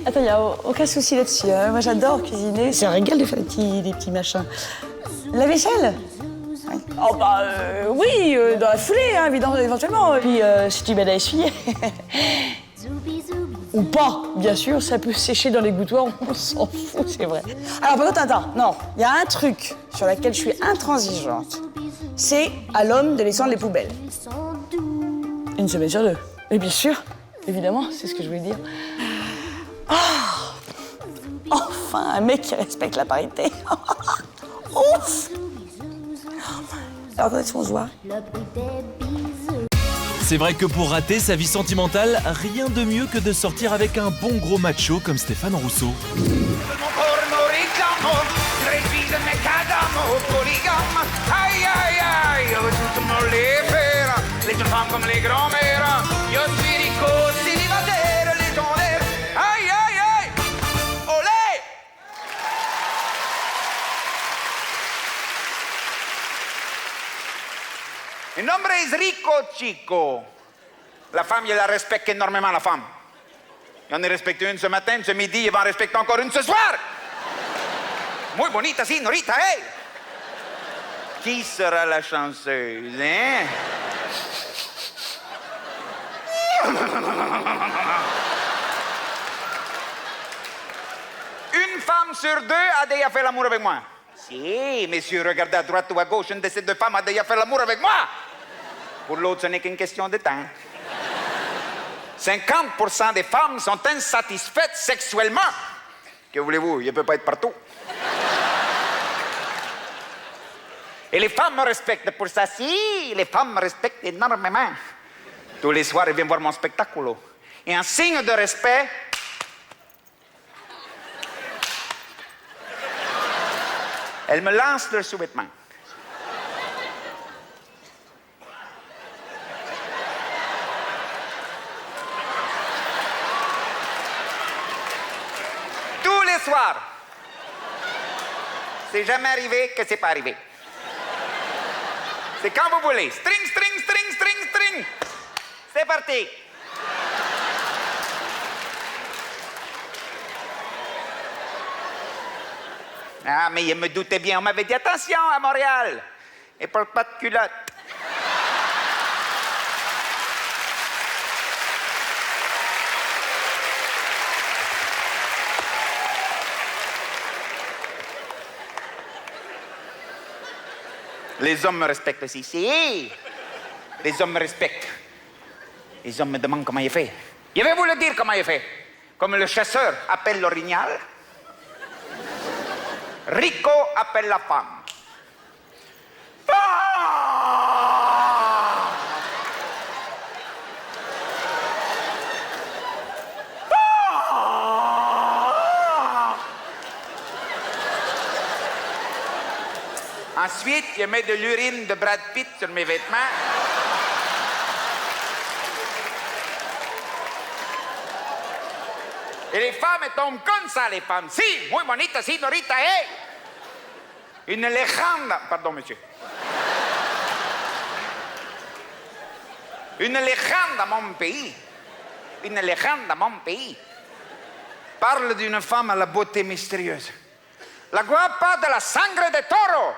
Attends, y a aucun souci là-dessus. Hein. Moi, j'adore cuisiner. C'est un régal de faire des petits machins. La vaisselle? Oh bah oui, dans la foulée, hein, éventuellement. Et puis si tu m'aides à essuyer. Ou pas, bien sûr, ça peut sécher dans les gouttoirs, on s'en fout, c'est vrai. Alors par contre, attends, non, il y a un truc sur lequel je suis intransigeante. C'est à l'homme de descendre les poubelles. Une semaine sur deux. Et bien sûr, évidemment, c'est ce que je voulais dire. Oh, enfin, un mec qui respecte la parité. Ouf. Alors, quand est-ce qu'on se voit?
C'est vrai que pour rater sa vie sentimentale, rien de mieux que de sortir avec un bon gros macho comme Stéphane Rousseau.
Mi nombre es Rico Chico. La femme, je la respecte énormément, la femme. J'en ai respecté une ce matin, ce midi, il va en respecter encore une ce soir. Muy bonita, señorita, hey! Qui sera la chanceuse, hein? Une femme sur deux a déjà fait l'amour avec moi. Si, messieurs, regardez à droite ou à gauche, une de ces deux femmes a déjà fait l'amour avec moi. Pour l'autre, ce n'est qu'une question de temps. 50% des femmes sont insatisfaites sexuellement. Que voulez-vous, il ne peut pas être partout. Et les femmes me respectent pour ça. Si, les femmes me respectent énormément. Tous les soirs, elles viennent voir mon spectacle. Et en signe de respect, elles me lancent leurs sous-vêtements. Tous les soirs. C'est jamais arrivé que c'est pas arrivé. C'est quand vous voulez. String, string, string, string, string. C'est parti. Ah, mais je me doutais bien. On m'avait dit attention à Montréal. Et porte pas de culotte. Les hommes me respectent aussi. Si, les hommes me respectent. Les hommes me demandent comment il fait. Je vais vous le dire comment il fait. Comme le chasseur appelle l'orignal, Rico appelle la femme. Ensuite, je mets de l'urine de Brad Pitt sur mes vêtements. Et les femmes tombent comme ça, les femmes. Si, muy bonita, señorita, hey! Une légende. Pardon, monsieur. Une légende à mon pays. Une légende à mon pays. Parle d'une femme à la beauté mystérieuse. La guapa de la sangre de toro.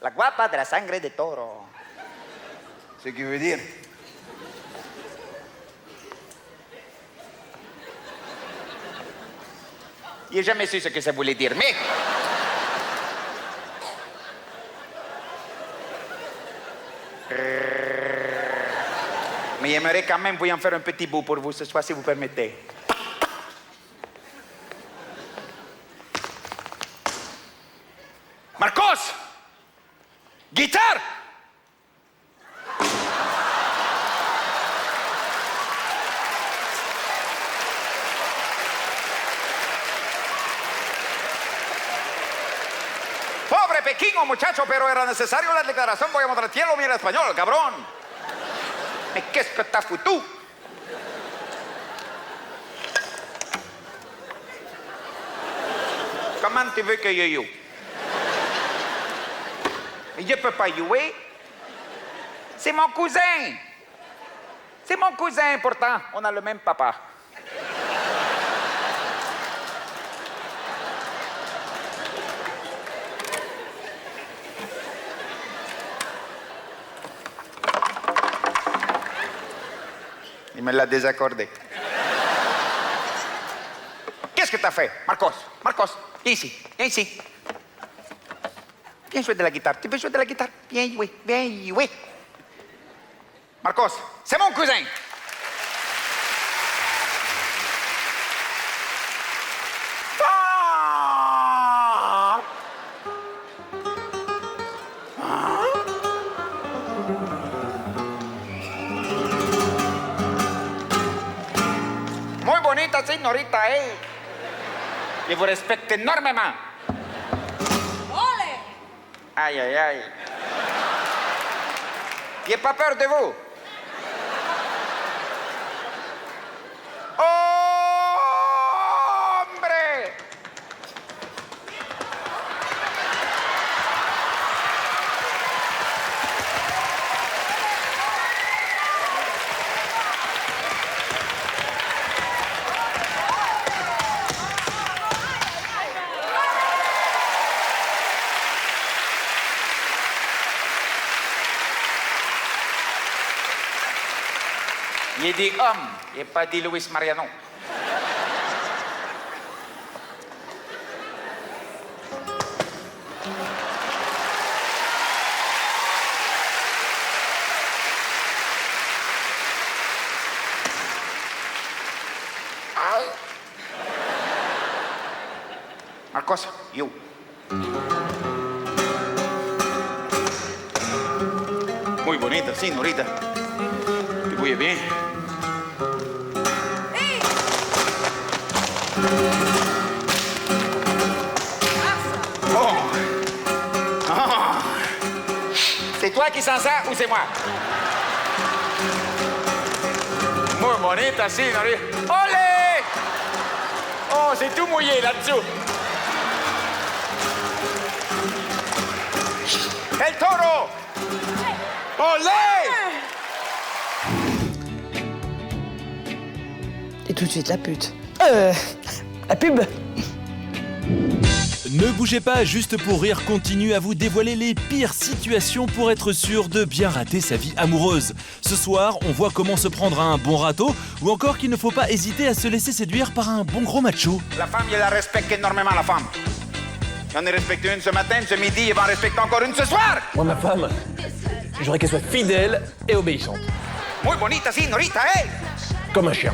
La guapa de la sangre de toro. Ce qui veut dire. Je n'ai jamais su ce que ça voulait dire, mais. Mais j'aimerais quand même vous en faire un petit bout pour vous ce soir, si vous permettez. Marcos! pequeño muchacho, pero era necesario la declaración. Voy a mostrar cielo, mira español, cabrón. Mais qu'est-ce que t'as foutu? Comment tu veux que je joue? Je peux pas jouer. C'est mon cousin. C'est mon cousin, pourtant, on a le même papa. Il me l'a désaccordé. Qu'est-ce que t'as fait, Marcos? Marcos, viens ici, viens ici. Viens jouer de la guitare. Tu veux jouer de la guitare? Viens jouer, viens jouer. Marcos, c'est mon cousin. Ah! Ah! Muy bonita, señorita, ¿eh? Je vous respecte énormément. Aïe, aïe, aïe. J'ai pas peur de vous. Hombre! J'ai dit homme, j'ai pas dit Luis Mariano. Marcos, you. Muy bonita, señorita. Te voy bien. Oh. Oh. C'est toi qui sens ça ou c'est moi? Muy bonita, señorita. Olé! Oh, c'est tout mouillé là-dessous. El toro! Olé!
Et tout de suite la pute. La pub.
Ne bougez pas, Juste pour rire continue à vous dévoiler les pires situations pour être sûr de bien rater sa vie amoureuse. Ce soir, on voit comment se prendre un bon râteau ou encore qu'il ne faut pas hésiter à se laisser séduire par un bon gros macho.
La femme, elle la respecte énormément, la femme. J'en ai respecté une ce matin, ce midi, et va en respecter encore une ce soir.
Moi, ma femme, j'aurais qu'elle soit fidèle et obéissante.
Muy bonita, señorita, eh?
Comme un chien.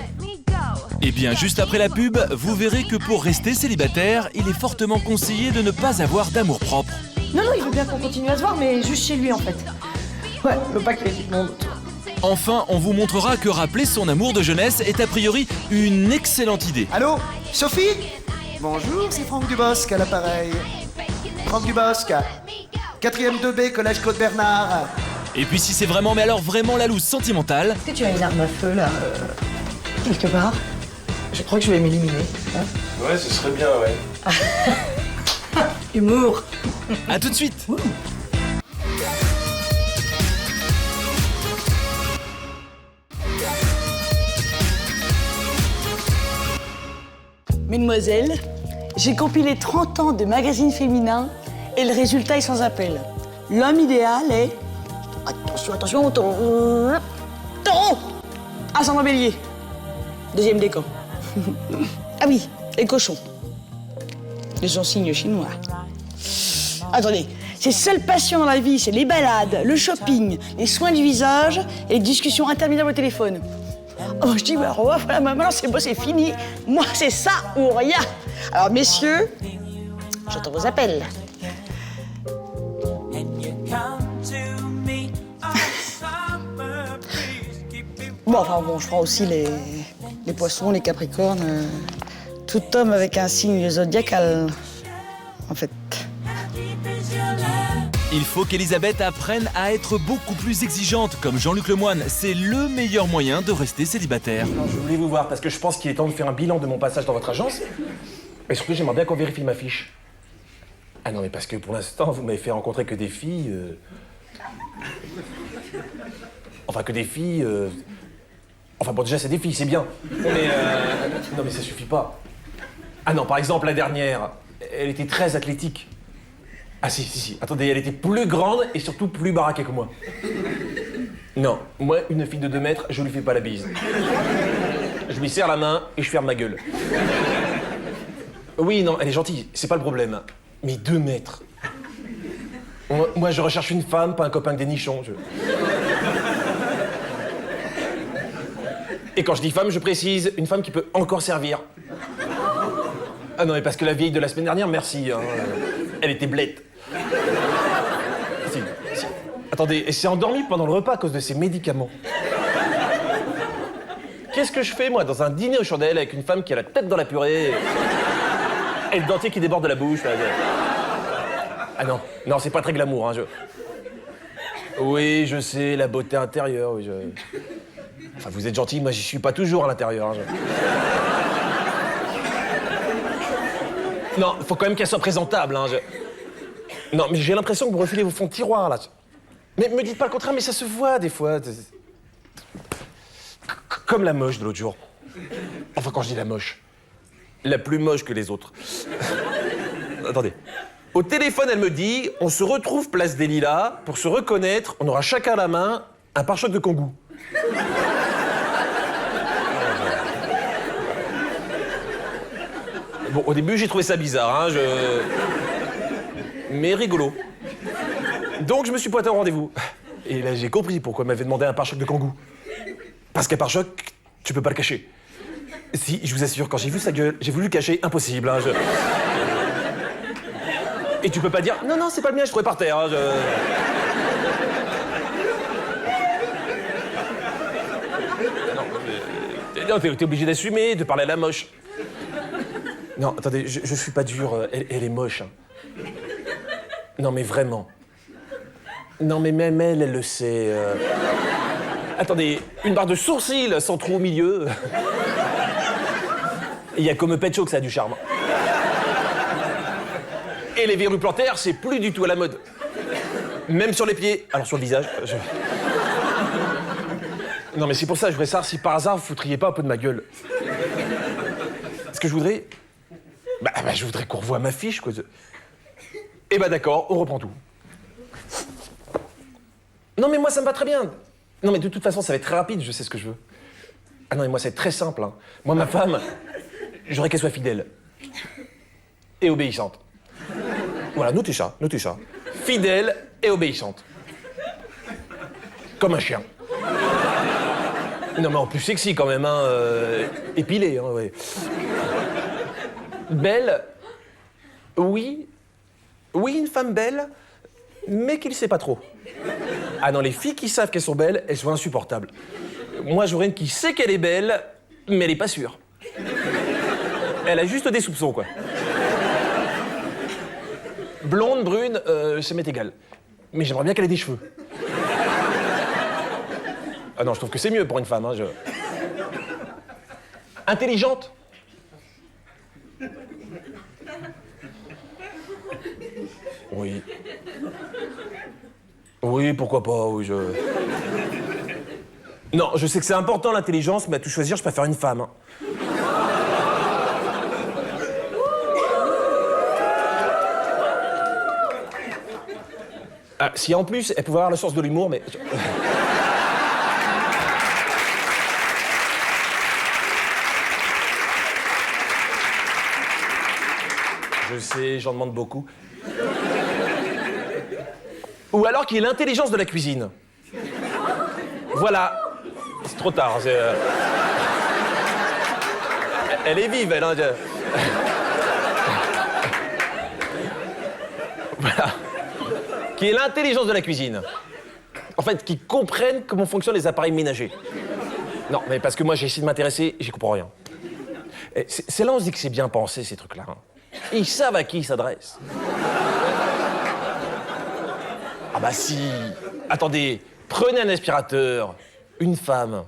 Et bien juste après la pub, vous verrez que pour rester célibataire, il est fortement conseillé de ne pas avoir d'amour-propre.
Non, il veut bien qu'on continue à se voir, mais juste chez lui en fait. Ouais, il veut pas qu'il y ait du monde.
Enfin, on vous montrera que rappeler son amour de jeunesse est a priori une excellente idée.
Allô, Sophie? Bonjour, c'est Franck Dubosc à l'appareil. Franck Dubosc, 4e 2B, collège Claude Bernard.
Et puis si c'est vraiment, mais alors vraiment la loose sentimentale...
Est-ce que tu as une arme à feu là, quelque part? Je crois que je vais m'éliminer. Hein?
Ouais, ce serait bien, ouais.
Humour.
À tout de suite.
Mesdemoiselles, j'ai compilé 30 ans de magazines féminins et le résultat est sans appel. L'homme idéal est... Attention, taureau. Ascendant bélier. Deuxième décan. Ah oui, les cochons. De son signe chinois. Attendez, ses seules passions dans la vie, c'est les balades, le shopping, les soins du visage et les discussions interminables au téléphone. Oh, je dis, bah, voilà, maintenant c'est bon, c'est fini. Moi, c'est ça ou rien. Alors, messieurs, j'entends vos appels. Bon, je prends aussi les poissons, les capricornes, tout homme avec un signe zodiacal, en fait.
Il faut qu'Elisabeth apprenne à être beaucoup plus exigeante. Comme Jean-Luc Lemoyne, c'est le meilleur moyen de rester célibataire.
Non, je voulais vous voir parce que je pense qu'il est temps de faire un bilan de mon passage dans votre agence. Et surtout, j'aimerais bien qu'on vérifie ma fiche. Ah non, mais parce que pour l'instant, vous m'avez fait rencontrer que des filles... Enfin, que des filles... Enfin, bon, déjà, c'est des filles, c'est bien. Mais non, mais ça suffit pas. Ah non, par exemple, la dernière, elle était très athlétique. Ah si. Attendez, elle était plus grande et surtout plus baraquée que moi. Non, moi, une fille de 2 mètres, je lui fais pas la bise. Je lui serre la main et je ferme ma gueule. Oui, non, elle est gentille, c'est pas le problème. Mais 2 mètres. Moi, je recherche une femme, pas un copain des nichons. Et quand je dis femme, je précise une femme qui peut encore servir. Ah non, mais parce que la vieille de la semaine dernière, merci, hein, elle était blette. Si. Attendez, elle s'est endormie pendant le repas à cause de ses médicaments. Qu'est-ce que je fais, moi, dans un dîner aux chandelles avec une femme qui a la tête dans la purée et le dentier qui déborde de la bouche, là. Ah non, c'est pas très glamour, hein, Oui, je sais, la beauté intérieure, oui, Enfin, vous êtes gentil, moi, j'y suis pas toujours à l'intérieur, hein, Non, faut quand même qu'elle soit présentable, hein, Non, mais j'ai l'impression que vous refilez vos fonds de tiroir, là. Mais me dites pas le contraire, mais ça se voit, des fois. Comme la moche de l'autre jour. Enfin, quand je dis la moche, la plus moche que les autres. Attendez. Au téléphone, elle me dit, on se retrouve place des Lilas, pour se reconnaître, on aura chacun à la main un pare-choc de Kangoo. Bon, au début, j'ai trouvé ça bizarre, hein, mais rigolo. Donc, je me suis pointé au rendez-vous. Et là, j'ai compris pourquoi elle m'avait demandé un pare-choc de Kangoo. Parce qu'un pare-choc, tu peux pas le cacher. Si, je vous assure, quand j'ai vu sa gueule, j'ai voulu le cacher, impossible, hein, Et tu peux pas dire, non, c'est pas le mien, je trouvais par terre, hein, Non, t'es obligé d'assumer, de parler à la moche. Non, attendez, je suis pas dur, elle est moche. Hein. Non, mais vraiment. Non, mais même elle le sait. Attendez, une barre de sourcils sans trou au milieu. Il y a comme Pet Show que ça a du charme. Et les verrues plantaires, c'est plus du tout à la mode. Même sur les pieds, alors sur le visage. Non, mais c'est pour ça que je voudrais savoir si par hasard vous foutriez pas un peu de ma gueule. Ce que je voudrais... je voudrais qu'on revoie ma fiche, quoi. Eh ben d'accord, on reprend tout. Non, mais moi, ça me va très bien. Non, mais de toute façon, ça va être très rapide, je sais ce que je veux. Ah non, mais moi, ça va être très simple. Hein. Moi, ma femme, j'aurais qu'elle soit fidèle. Et obéissante. Voilà, notez ça. Fidèle et obéissante. Comme un chien. Non, mais en plus sexy, quand même, hein. Épilé, hein, ouais. Belle. Oui, une femme belle, mais qui ne sait pas trop. Ah non, les filles qui savent qu'elles sont belles, elles sont insupportables. Moi, j'aurais une qui sait qu'elle est belle, mais elle est pas sûre. Elle a juste des soupçons, quoi. Blonde, brune, ça m'est égal. Mais j'aimerais bien qu'elle ait des cheveux. Ah non, je trouve que c'est mieux pour une femme, hein, Intelligente. Oui. Oui, pourquoi pas, oui, Non, je sais que c'est important, l'intelligence, mais à tout choisir, je préfère une femme. Hein. Ah, si en plus, elle pouvait avoir le sens de l'humour, mais... Je sais, j'en demande beaucoup. Ou alors qu'il y ait l'intelligence de la cuisine. Voilà. C'est trop tard. Elle est vive, elle. Hein. Voilà. Qui ait l'intelligence de la cuisine. En fait, qui comprenne comment fonctionnent les appareils ménagers. Non, mais parce que moi, j'ai essayé de m'intéresser, j'y comprends rien. C'est là où on se dit que c'est bien pensé, ces trucs-là. Hein. Ils savent à qui ils s'adressent. Ah bah si. Attendez, prenez un aspirateur, une femme,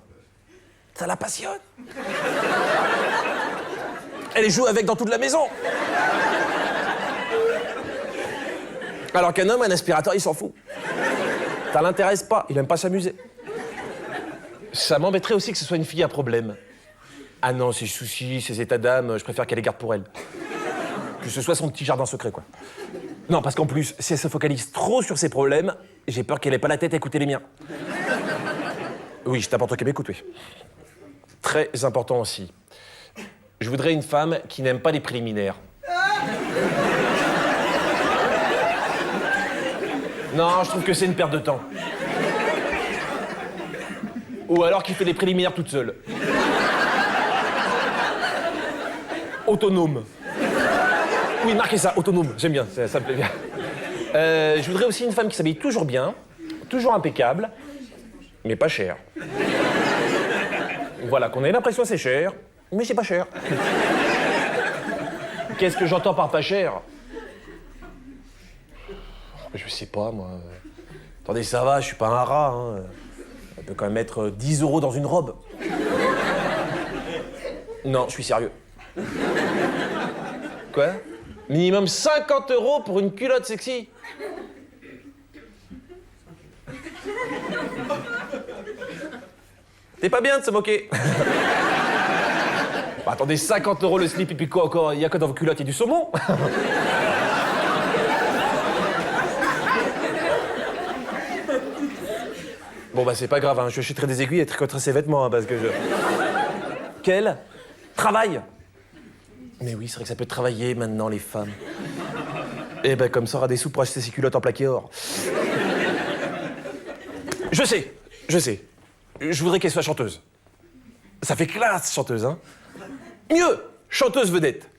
ça la passionne. Elle joue avec dans toute la maison. Alors qu'un homme, un aspirateur, il s'en fout. Ça l'intéresse pas, il aime pas s'amuser. Ça m'embêterait aussi que ce soit une fille à problème. Ah non, ses soucis, ses états d'âme, je préfère qu'elle les garde pour elle. Que ce soit son petit jardin secret, quoi. Non, parce qu'en plus, si elle se focalise trop sur ses problèmes, j'ai peur qu'elle ait pas la tête à écouter les miens. Oui, c'est important qu'elle m'écoute, oui. Très important aussi. Je voudrais une femme qui n'aime pas les préliminaires. Non, je trouve que c'est une perte de temps. Ou alors qui fait des préliminaires toute seule. Autonome. Oui, marquez ça, autonome, j'aime bien, ça me plaît bien. Je voudrais aussi une femme qui s'habille toujours bien, toujours impeccable, mais pas cher. Voilà, qu'on ait l'impression que c'est cher, mais c'est pas cher. Qu'est-ce que j'entends par pas cher? Je sais pas, moi. Attendez, ça va, je suis pas un rat, hein. On peut quand même mettre 10 € dans une robe. Non, je suis sérieux. Quoi? Minimum 50 € pour une culotte sexy. C'est pas bien de se moquer. Bah, attendez, 50 € le slip et puis quoi encore? Il y a quoi dans vos culottes? Il y a du saumon. Bon bah c'est pas grave, hein. Je chuterai des aiguilles et tricoterai ses vêtements, hein, parce que je... Quel travail? Mais oui, c'est vrai que ça peut travailler maintenant, les femmes. Et ben comme ça, on aura des sous pour acheter ses culottes en plaqué or. Je sais. Je voudrais qu'elle soit chanteuse. Ça fait classe, chanteuse, hein. Mieux, chanteuse vedette.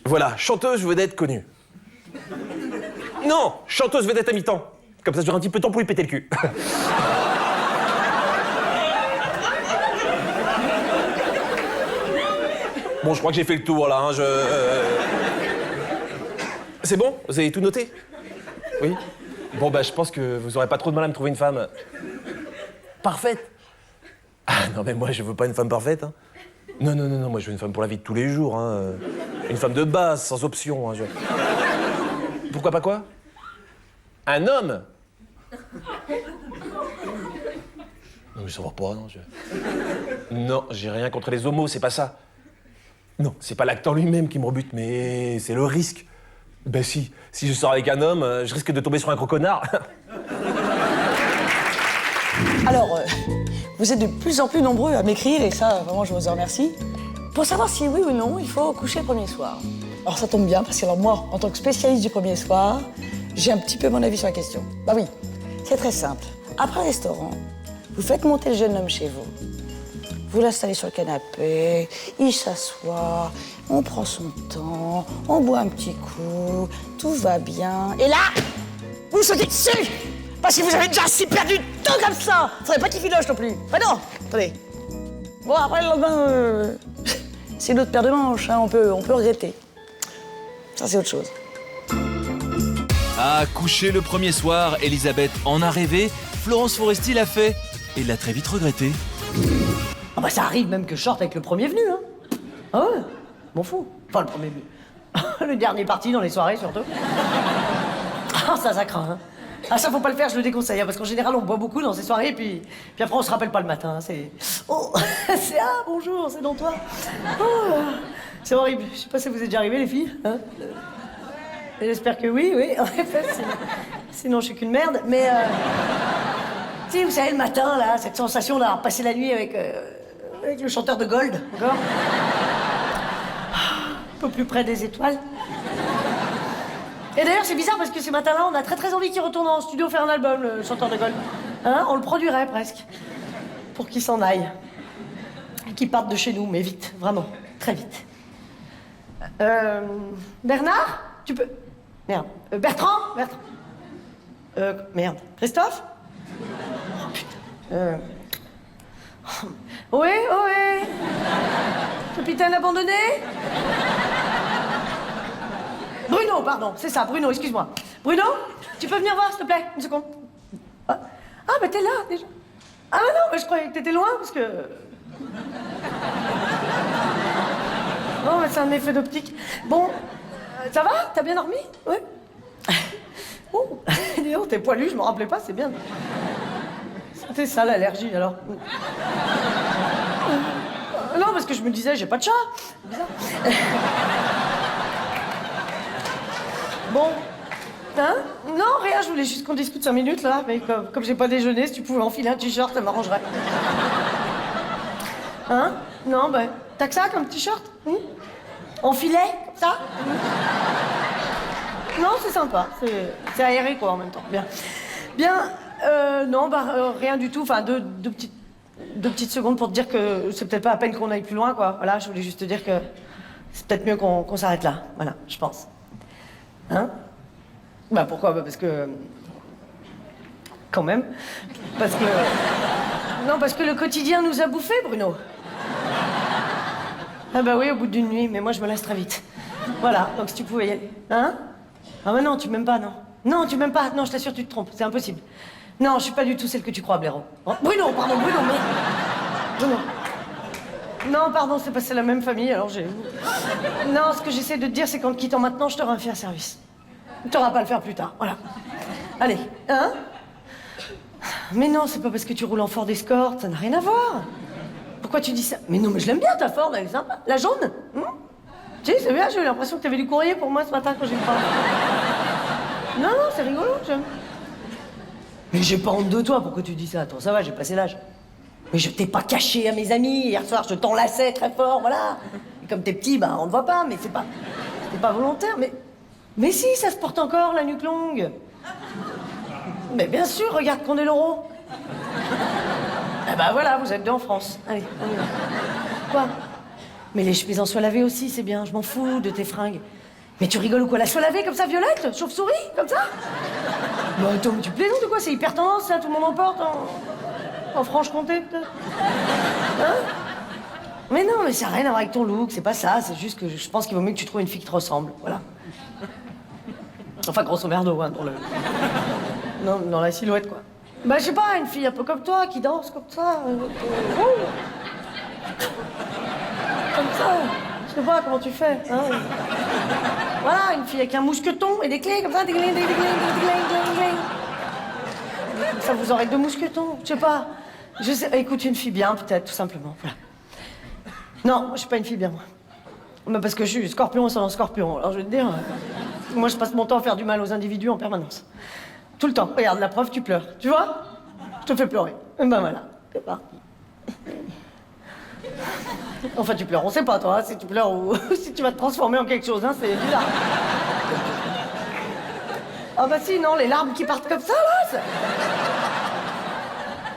Voilà, chanteuse vedette connue. Non, chanteuse vedette à mi-temps. Comme ça, j'aurai un petit peu de temps pour lui péter le cul. Bon, je crois que j'ai fait le tour, là, hein, C'est bon? Vous avez tout noté? Oui? Bon, bah, je pense que vous aurez pas trop de mal à me trouver une femme... parfaite. Ah, non, mais moi, je veux pas une femme parfaite, hein. Non, moi, je veux une femme pour la vie de tous les jours, hein. Une femme de base, sans option, hein. Pourquoi pas quoi? Un homme? Non, mais ça va pas, non, Non, j'ai rien contre les homos, c'est pas ça. Non, c'est pas l'acte en lui-même qui me rebute, mais c'est le risque. Ben si je sors avec un homme, je risque de tomber sur un gros connard.
Alors, vous êtes de plus en plus nombreux à m'écrire, et ça, vraiment, je vous en remercie, pour savoir si oui ou non, il faut coucher le premier soir. Alors ça tombe bien, parce que alors, moi, en tant que spécialiste du premier soir, j'ai un petit peu mon avis sur la question. Bah oui, c'est très simple. Après le restaurant, vous faites monter le jeune homme chez vous. Vous l'installez sur le canapé, il s'assoit, on prend son temps, on boit un petit coup, tout va bien. Et là, vous sautez dessus! Parce que vous avez déjà si perdu de temps comme ça! Faudrait pas qu'il filoche non plus. Bah non! Attendez. Bon, après le lendemain, c'est une autre paire de manches, hein, on peut regretter. Ça, c'est autre chose.
Ah, coucher le premier soir, Elisabeth en a rêvé, Florence Foresti l'a fait et l'a très vite regretté.
Ah bah ça arrive même que je sorte avec le premier venu, hein. Ah ouais, m'en fous. Enfin, le premier venu. Le dernier parti dans les soirées, surtout. Ah, ça craint, hein. Ah, ça, faut pas le faire, je le déconseille, hein, parce qu'en général, on boit beaucoup dans ces soirées, puis après, on se rappelle pas le matin, hein, c'est... Oh, c'est... Ah, bonjour, c'est dans toi. Oh, c'est horrible. Je sais pas si vous êtes déjà arrivées, les filles, hein. J'espère que oui, en effet, sinon je suis qu'une merde, mais... Tu sais, vous savez, le matin, là, cette sensation d'avoir passé la nuit avec le chanteur de Gold, encore. Un peu plus près des étoiles. Et d'ailleurs, c'est bizarre parce que ce matin-là, on a très envie qu'il retourne en studio faire un album, le chanteur de Gold. Hein, on le produirait presque. Pour qu'il s'en aille. Et qu'il parte de chez nous, mais vite, vraiment, très vite. Bernard? Tu peux... Merde. Bertrand? Merde. Christophe? Oh, putain. Oui. Capitaine abandonné? Bruno, pardon, c'est ça, Bruno, excuse-moi. Bruno, tu peux venir voir, s'il te plaît, une seconde. Ah, bah t'es là, déjà. Ah, bah non, mais je croyais que t'étais loin, parce que... Non, mais c'est un effet d'optique. Bon, ça va? T'as bien dormi? Oui. Oh, dis donc, t'es poilu, je m'en rappelais pas, c'est bien. C'était ça, l'allergie, alors. Non, parce que je me disais, j'ai pas de chat. C'est bizarre. Bon. Hein? Non, rien, je voulais juste qu'on discute 5 minutes, là. Mais comme j'ai pas déjeuné, si tu pouvais enfiler un t-shirt, ça m'arrangerait. Hein? Non, ben, t'as que ça comme t-shirt? En filet, comme ça? Non, c'est sympa. C'est aéré, quoi, en même temps. Bien. Bien, non, bah, rien du tout. Enfin, deux petites secondes pour te dire que c'est peut-être pas à peine qu'on aille plus loin, quoi. Voilà, je voulais juste te dire que c'est peut-être mieux qu'on s'arrête là. Voilà, je pense. Hein? Bah, pourquoi? Bah, parce que... Quand même. Parce que... Non, parce que le quotidien nous a bouffés, Bruno. Ah bah oui, au bout d'une nuit, mais moi, je me lasse très vite. Voilà, donc si tu pouvais y aller. Hein? Ah bah non, tu m'aimes pas, non. Non, tu m'aimes pas. Non, je t'assure, tu te trompes. C'est impossible. Non, je suis pas du tout celle que tu crois, Blaireau. Oh, Bruno, pardon, Bruno, mais... Bruno. Non, pardon, c'est la même famille, alors j'ai... Non, ce que j'essaie de te dire, c'est qu'en te quittant maintenant, je t'aurai fait un service. Tu n'auras pas à le faire plus tard, voilà. Allez, hein? Mais non, c'est pas parce que tu roules en Ford Escort, ça n'a rien à voir. Pourquoi tu dis ça? Mais non, mais je l'aime bien, ta Ford, elle est sympa. La jaune? Tu sais, c'est bien, j'ai eu l'impression que t'avais du courrier pour moi ce matin quand j'ai parlé. Non, non, c'est rigolo, j'aime. Mais j'ai pas honte de toi, pourquoi tu dis ça? Attends, ça va, j'ai passé l'âge. Mais je t'ai pas caché à mes amis, hier soir, je t'enlaçais très fort, voilà. Et comme t'es petit, bah, on te voit pas, mais c'était pas volontaire, mais si, ça se porte encore, la nuque longue. Mais bien sûr, regarde qu'on est l'euro. Eh ben voilà, vous êtes deux en France. Allez, on y va. Quoi? Mais les chemises en soie lavée aussi, c'est bien, je m'en fous de tes fringues. Mais tu rigoles ou quoi? La soie lavée comme ça, violette? Chauve-souris? Comme ça? Bah attends, mais tu plaisantes ou quoi? C'est hyper tendance, ça, tout le monde en porte en Franche-Comté, peut-être? Hein? Mais non, mais ça n'a rien à voir avec ton look, c'est pas ça, c'est juste que je pense qu'il vaut mieux que tu trouves une fille qui te ressemble, voilà. Enfin, grosso merdo, hein, non, dans la silhouette, quoi. Bah, je sais pas, une fille un peu comme toi, qui danse comme ça. Comme ça. Je sais pas comment tu fais, hein. Voilà, une fille avec un mousqueton et des clés, comme ça, des clés. Comme ça, vous aurez 2 mousquetons, je sais pas. Je sais, écoute, une fille bien, peut-être, tout simplement, voilà. Non, moi, je suis pas une fille bien, moi. Mais parce que je suis scorpion sans scorpion, alors je vais te dire... Moi, je passe mon temps à faire du mal aux individus en permanence. Tout le temps. Regarde, la preuve, tu pleures. Tu vois? Je te fais pleurer. Et ben voilà, c'est parti. Enfin, tu pleures, on sait pas, toi, hein, si tu pleures ou si tu vas te transformer en quelque chose, hein, c'est bizarre. Ah bah si, non, les larmes qui partent comme ça, là,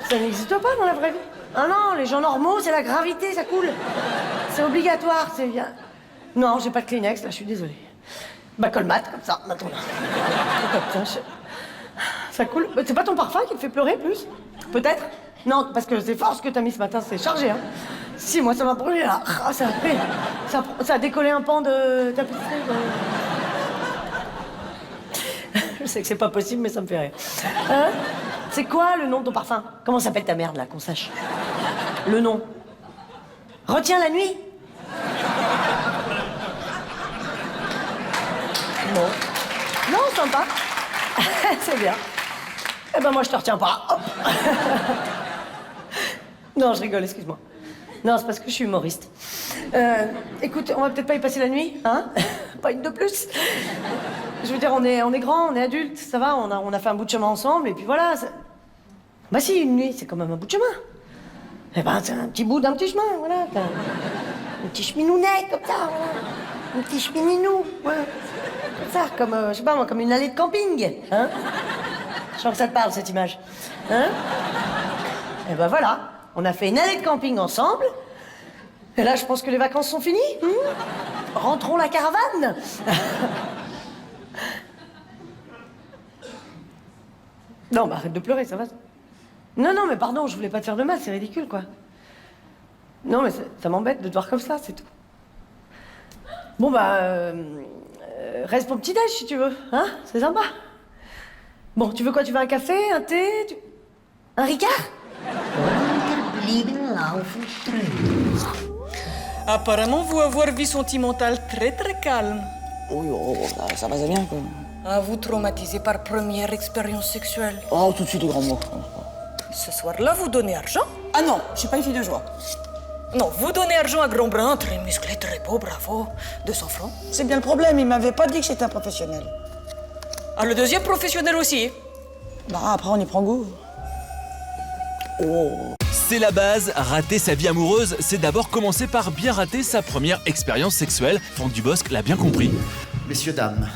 ça n'existe pas dans la vraie vie. Ah non, les gens normaux, c'est la gravité, ça coule. C'est obligatoire, c'est bien. Non, j'ai pas de Kleenex, là, je suis désolée. Bah, colmate, comme ça, maintenant. Ça coule. C'est pas ton parfum qui te fait pleurer, plus? Peut-être? Non, parce que c'est fort ce que t'as mis ce matin, c'est chargé, hein. Si, moi, ça m'a brûlé, là. Ah, ça a décollé un pan de tapisserie. Je sais que c'est pas possible, mais ça me fait rire. Hein? C'est quoi le nom de ton parfum? Comment s'appelle ta merde, là, qu'on sache? Le nom. Retiens la nuit? Bon. Non, sympa. C'est bien. Eh ben moi, je te retiens pas. Hop. Non, je rigole, excuse-moi. Non, c'est parce que je suis humoriste. Écoute, on va peut-être pas y passer la nuit, hein? Pas une de plus. Je veux dire, on est grands, on est adultes, ça va, on a fait un bout de chemin ensemble, et puis voilà. Bah si, une nuit, c'est quand même un bout de chemin. Eh ben, c'est un petit bout d'un petit chemin, voilà. Un petit cheminounet, comme ça, voilà. Un petit chemininou, voilà. Comme ça, comme, je sais pas moi, comme une allée de camping, hein? Je sens que ça te parle, cette image. Hein? Eh ben voilà, on a fait une allée de camping ensemble. Et là, je pense que les vacances sont finies. Rentrons la caravane. Non, bah arrête de pleurer, ça va. Non, non, mais pardon, je voulais pas te faire de mal, c'est ridicule, quoi. Non, mais ça m'embête de te voir comme ça, c'est tout. Bon, bah, reste pour le petit-déj, si tu veux, hein? C'est sympa. Bon, tu veux quoi? Tu veux un café? Un thé? Un Ricard?
Apparemment, vous avoir vie sentimentale très très calme.
Oui, ça va bien, quoi.
Ah, vous traumatisé par première expérience sexuelle.
Oh, tout de suite, les grands mots.
Ce soir-là, vous donnez argent?
Ah non, je suis pas une fille de joie.
Non, vous donnez argent à Grand Brun, très musclé, très beau, bravo. 200 francs.
C'est bien le problème, il m'avait pas dit que j'étais un professionnel.
Ah, le deuxième professionnel aussi.
Bah, après, on y prend goût. Oh.
C'est la base, rater sa vie amoureuse, c'est d'abord commencer par bien rater sa première expérience sexuelle. Franck Dubosc l'a bien compris.
Messieurs, dames,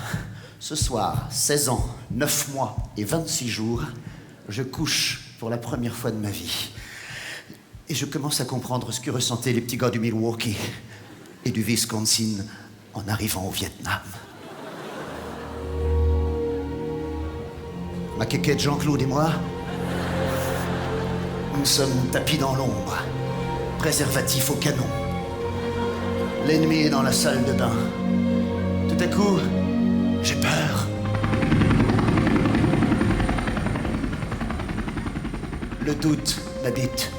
ce soir, 16 ans, 9 mois et 26 jours, je couche pour la première fois de ma vie. Et je commence à comprendre ce que ressentaient les petits gars du Milwaukee et du Wisconsin en arrivant au Vietnam. Ma quéquette Jean-Claude et moi, nous sommes tapis dans l'ombre, préservatifs au canon. L'ennemi est dans la salle de bain. Tout à coup, j'ai peur. Le doute m'habite.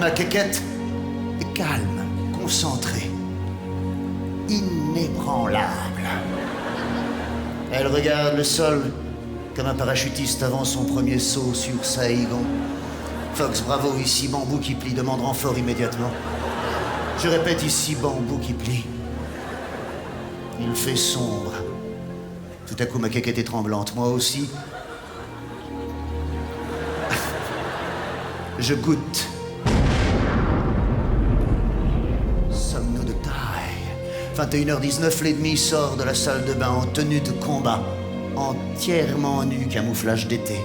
Ma quéquette est calme, concentrée, inébranlable. Elle regarde le sol comme un parachutiste avant son premier saut sur Saïgon. Fox, bravo, ici bambou qui plie, demande renfort immédiatement. Je répète, ici bambou qui plie. Il fait sombre. Tout à coup, ma quéquette est tremblante, moi aussi. Je goûte. Sommes-nous de taille? 21h19, l'ennemi sort de la salle de bain en tenue de combat, entièrement nu, camouflage d'été.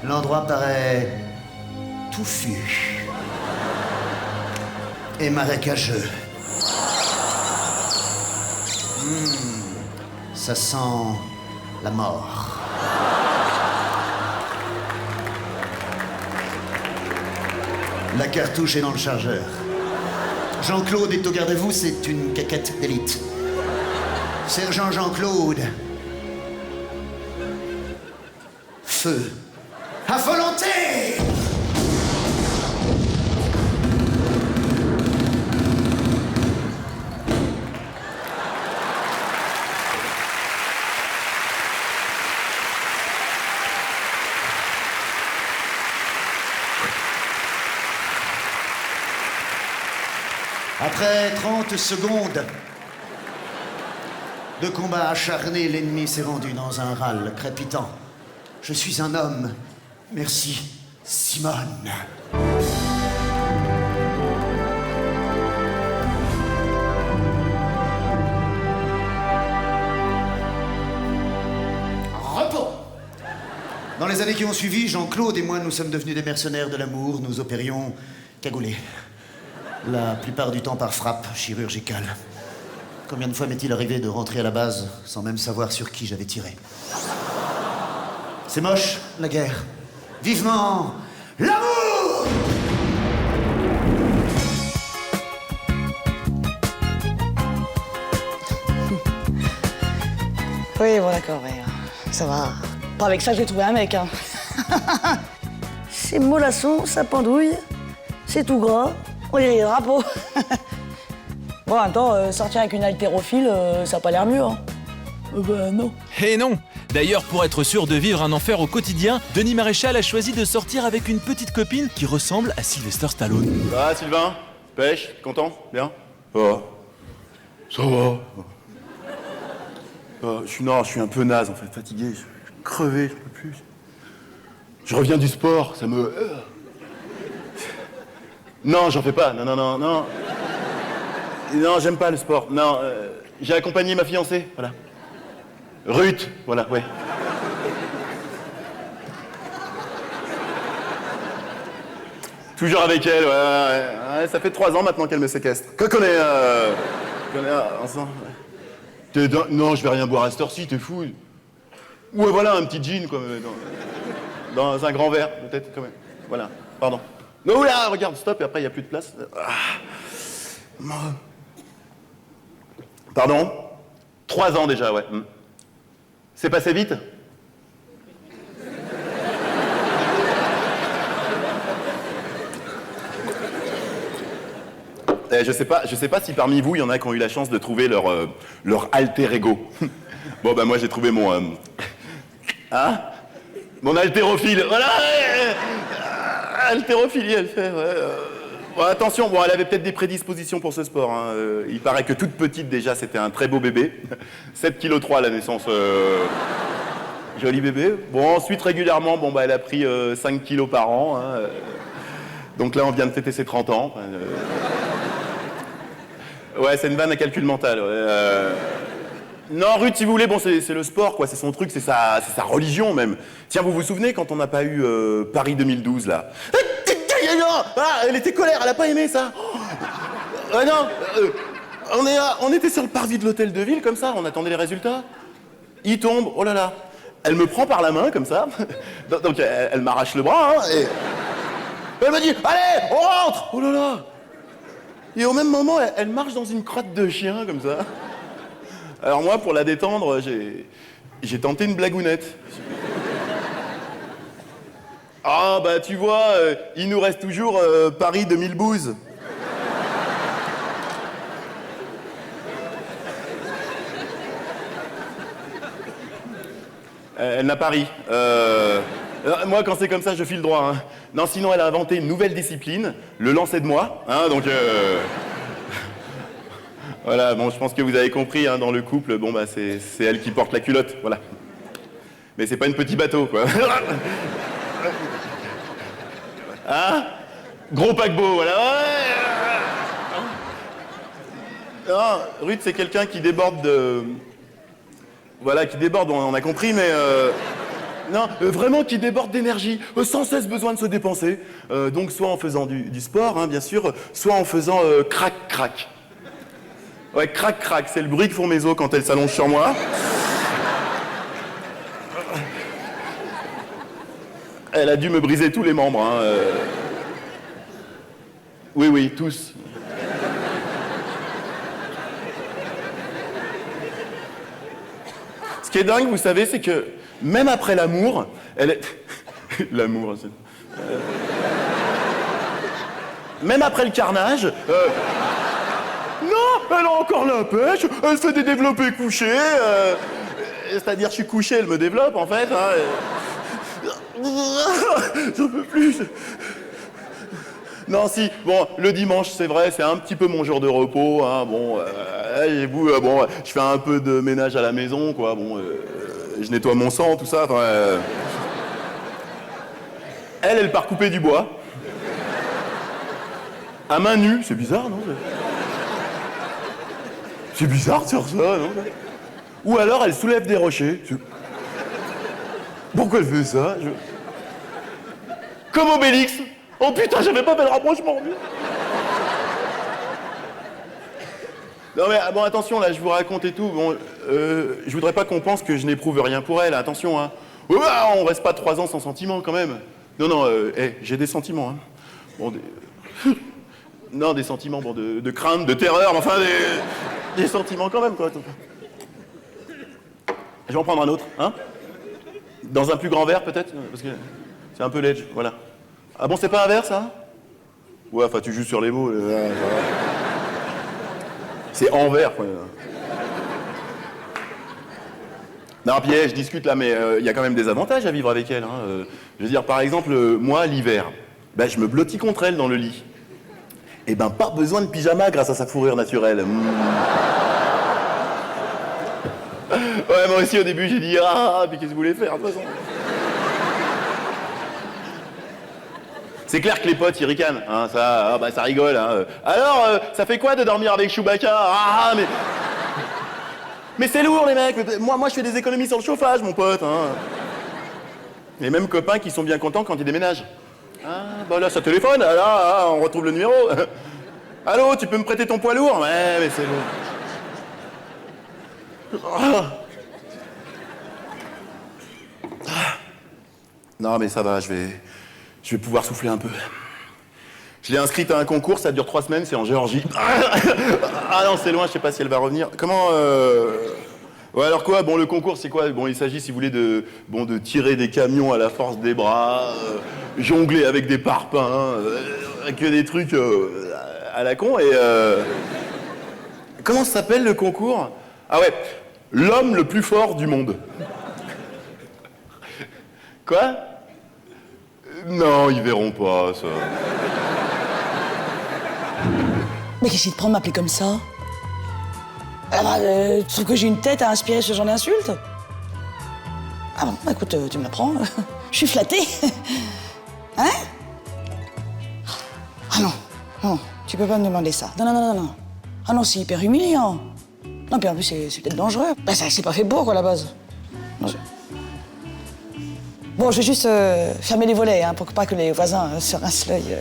L'endroit paraît touffu et marécageux. Ça sent la mort. La cartouche est dans le chargeur. Jean-Claude est au garde-à-vous, c'est une caquette d'élite. Sergent Jean-Claude. Feu. À volonté! Après 30 secondes de combat acharné, l'ennemi s'est rendu dans un râle crépitant. Je suis un homme. Merci, Simone. Repos. Dans les années qui ont suivi, Jean-Claude et moi, nous sommes devenus des mercenaires de l'amour. Nous opérions cagoulés. La plupart du temps par frappe chirurgicale. Combien de fois m'est-il arrivé de rentrer à la base sans même savoir sur qui j'avais tiré? C'est moche, la guerre. Vivement l'amour!
Oui, bon, d'accord, ouais. Ça va. Pas avec ça que j'ai trouvé un mec, hein. C'est mollasson, ça pendouille, c'est tout gras, on dirait des drapeaux. Bon, attends, sortir avec une haltérophile, ça a pas l'air mieux, hein. Ben non.
Et non! D'ailleurs, pour être sûr de vivre un enfer au quotidien, Denis Maréchal a choisi de sortir avec une petite copine qui ressemble à Sylvester Stallone.
Ça va, Sylvain? Pêche? Content? Bien? Ça va. Je suis un peu naze, en fait, fatigué. Je suis crevé, je peux plus. Je reviens du sport, ça me... Non, j'en fais pas. Non. Non, j'aime pas le sport. Non, j'ai accompagné ma fiancée, voilà. Ruth, voilà, ouais. Toujours avec elle, ouais. Ça fait 3 ans maintenant qu'elle me séquestre. Qu'on est ensemble. Non, je vais rien boire à cette heure-ci, t'es fou. Ouais, voilà, un petit gin, quoi. Dans un grand verre, peut-être, quand même. Voilà, pardon. Non, là, regarde, stop, et après, il n'y a plus de place. Pardon? 3 ans déjà, ouais. C'est passé vite? Je sais pas si parmi vous, il y en a qui ont eu la chance de trouver leur alter ego. Bon, bah moi, j'ai trouvé mon... mon haltérophile. Voilà. Haltérophilie, elle fait, ouais. Bon, attention, bon, elle avait peut-être des prédispositions pour ce sport. Hein. Il paraît que toute petite, déjà, c'était un très beau bébé. 7,3 kg à la naissance. Joli bébé. Bon, ensuite, régulièrement, bon, bah, elle a pris 5 kilos par an. Hein. Donc là, on vient de fêter ses 30 ans. Ouais, c'est une vanne à calcul mental. Ouais. Non, Ruth, si vous voulez, bon, c'est le sport, quoi. C'est son truc, c'est sa religion, même. Tiens, vous vous souvenez quand on n'a pas eu Paris 2012, là? Elle était colère, elle a pas aimé ça. Non, on était sur le parvis de l'hôtel de ville, comme ça, on attendait les résultats. Il tombe, oh là là. Elle me prend par la main, comme ça. Donc, elle m'arrache le bras, hein, et... Elle me dit, allez, on rentre. Oh là là. Et au même moment, elle marche dans une crotte de chien, comme ça. Alors moi, pour la détendre, j'ai tenté une blagounette. Ah, bah tu vois, il nous reste toujours Paris 2012. Elle n'a pas ri. Moi, quand c'est comme ça, je file droit. Hein. Non, sinon, elle a inventé une nouvelle discipline, le lancer de moi. Hein, donc, voilà, bon, je pense que vous avez compris, hein, dans le couple, bon, bah, c'est elle qui porte la culotte, voilà. Mais c'est pas une petit bateau, quoi. Hein? Gros paquebot, voilà. Ouais. Non, Ruth, c'est quelqu'un qui déborde de... Voilà, qui déborde, on a compris, mais... Non, vraiment qui déborde d'énergie, sans cesse besoin de se dépenser. Donc soit en faisant du sport, hein, bien sûr, soit en faisant crac-crac. Ouais, crac-crac, c'est le bruit que font mes os quand elles s'allongent sur moi. Elle a dû me briser tous les membres. Hein, Oui, tous. Ce qui est dingue, vous savez, c'est que même après l'amour, elle est... L'amour, c'est... Même après le carnage... Non, elle a encore la pêche, elle fait des développés couchés. C'est-à-dire, je suis couché, elle me développe, en fait. Hein, J'en peux plus. Non, si, bon, le dimanche, c'est vrai, c'est un petit peu mon jour de repos. Hein, bon, bon, je fais un peu de ménage à la maison, quoi. Bon, je nettoie mon sang, tout ça. Elle part couper du bois. À main nue, c'est bizarre, non? C'est bizarre de faire ça, non? Ou alors elle soulève des rochers. Pourquoi elle fait ça? Comme Obélix. Oh putain, j'avais pas fait le rapprochement. Non mais bon, attention, là, je vous raconte et tout. Bon, je voudrais pas qu'on pense que je n'éprouve rien pour elle, attention, hein. On reste pas 3 ans sans sentiments, quand même. Non, j'ai des sentiments, hein. Bon, non, des sentiments, bon, de crainte, de terreur, enfin, des sentiments quand même, quoi. Je vais en prendre un autre, hein? Dans un plus grand verre, peut-être? Parce que c'est un peu ledge, voilà. Ah bon, c'est pas un verre, ça? Ouais, enfin, tu joues sur les mots. C'est en verre, quoi. Non, puis je discute là, mais il y a quand même des avantages à vivre avec elle. Hein. Je veux dire, par exemple, moi, l'hiver, ben, je me blottis contre elle dans le lit. Eh ben, pas besoin de pyjama grâce à sa fourrure naturelle. Ouais, moi aussi, au début, j'ai dit, puis qu'est-ce que vous voulez faire, de toute façon? C'est clair que les potes, ils ricanent, hein, ça rigole. Hein. Alors, ça fait quoi de dormir avec Chewbacca? Mais c'est lourd, les mecs. Moi, je fais des économies sur le chauffage, mon pote. Hein. Les mêmes copains qui sont bien contents quand ils déménagent. Ah, bah là, ça téléphone. Là, on retrouve le numéro. Allô, tu peux me prêter ton poids lourd? Ouais, mais c'est lourd. Non, mais ça va, je vais pouvoir souffler un peu. Je l'ai inscrite à un concours, ça dure 3 semaines, c'est en Géorgie. Ah non, c'est loin, je sais pas si elle va revenir. Comment Ouais, alors quoi? Bon, le concours, c'est quoi? Bon, il s'agit, si vous voulez, de tirer des camions à la force des bras, jongler avec des parpaings, que des trucs à la con, et... Comment ça s'appelle, le concours? Ah ouais, l'homme le plus fort du monde. Quoi? Non, ils verront pas, ça.
Mais qu'est-ce qui te prend de m'appeler comme ça? Ah bah, tu trouves que j'ai une tête à inspirer ce genre d'insultes? Ah bon, bah écoute, tu me l'apprends. Je suis flattée. Hein? Ah non, non, tu peux pas me demander ça. Non, non, non, non, non. Ah non, c'est hyper humiliant. Non, puis en plus, c'est peut-être dangereux. Bah, c'est pas fait pour, quoi, à la base. Non, Bon, je vais juste fermer les volets, hein, pour pas que les voisins se rincent l'œil.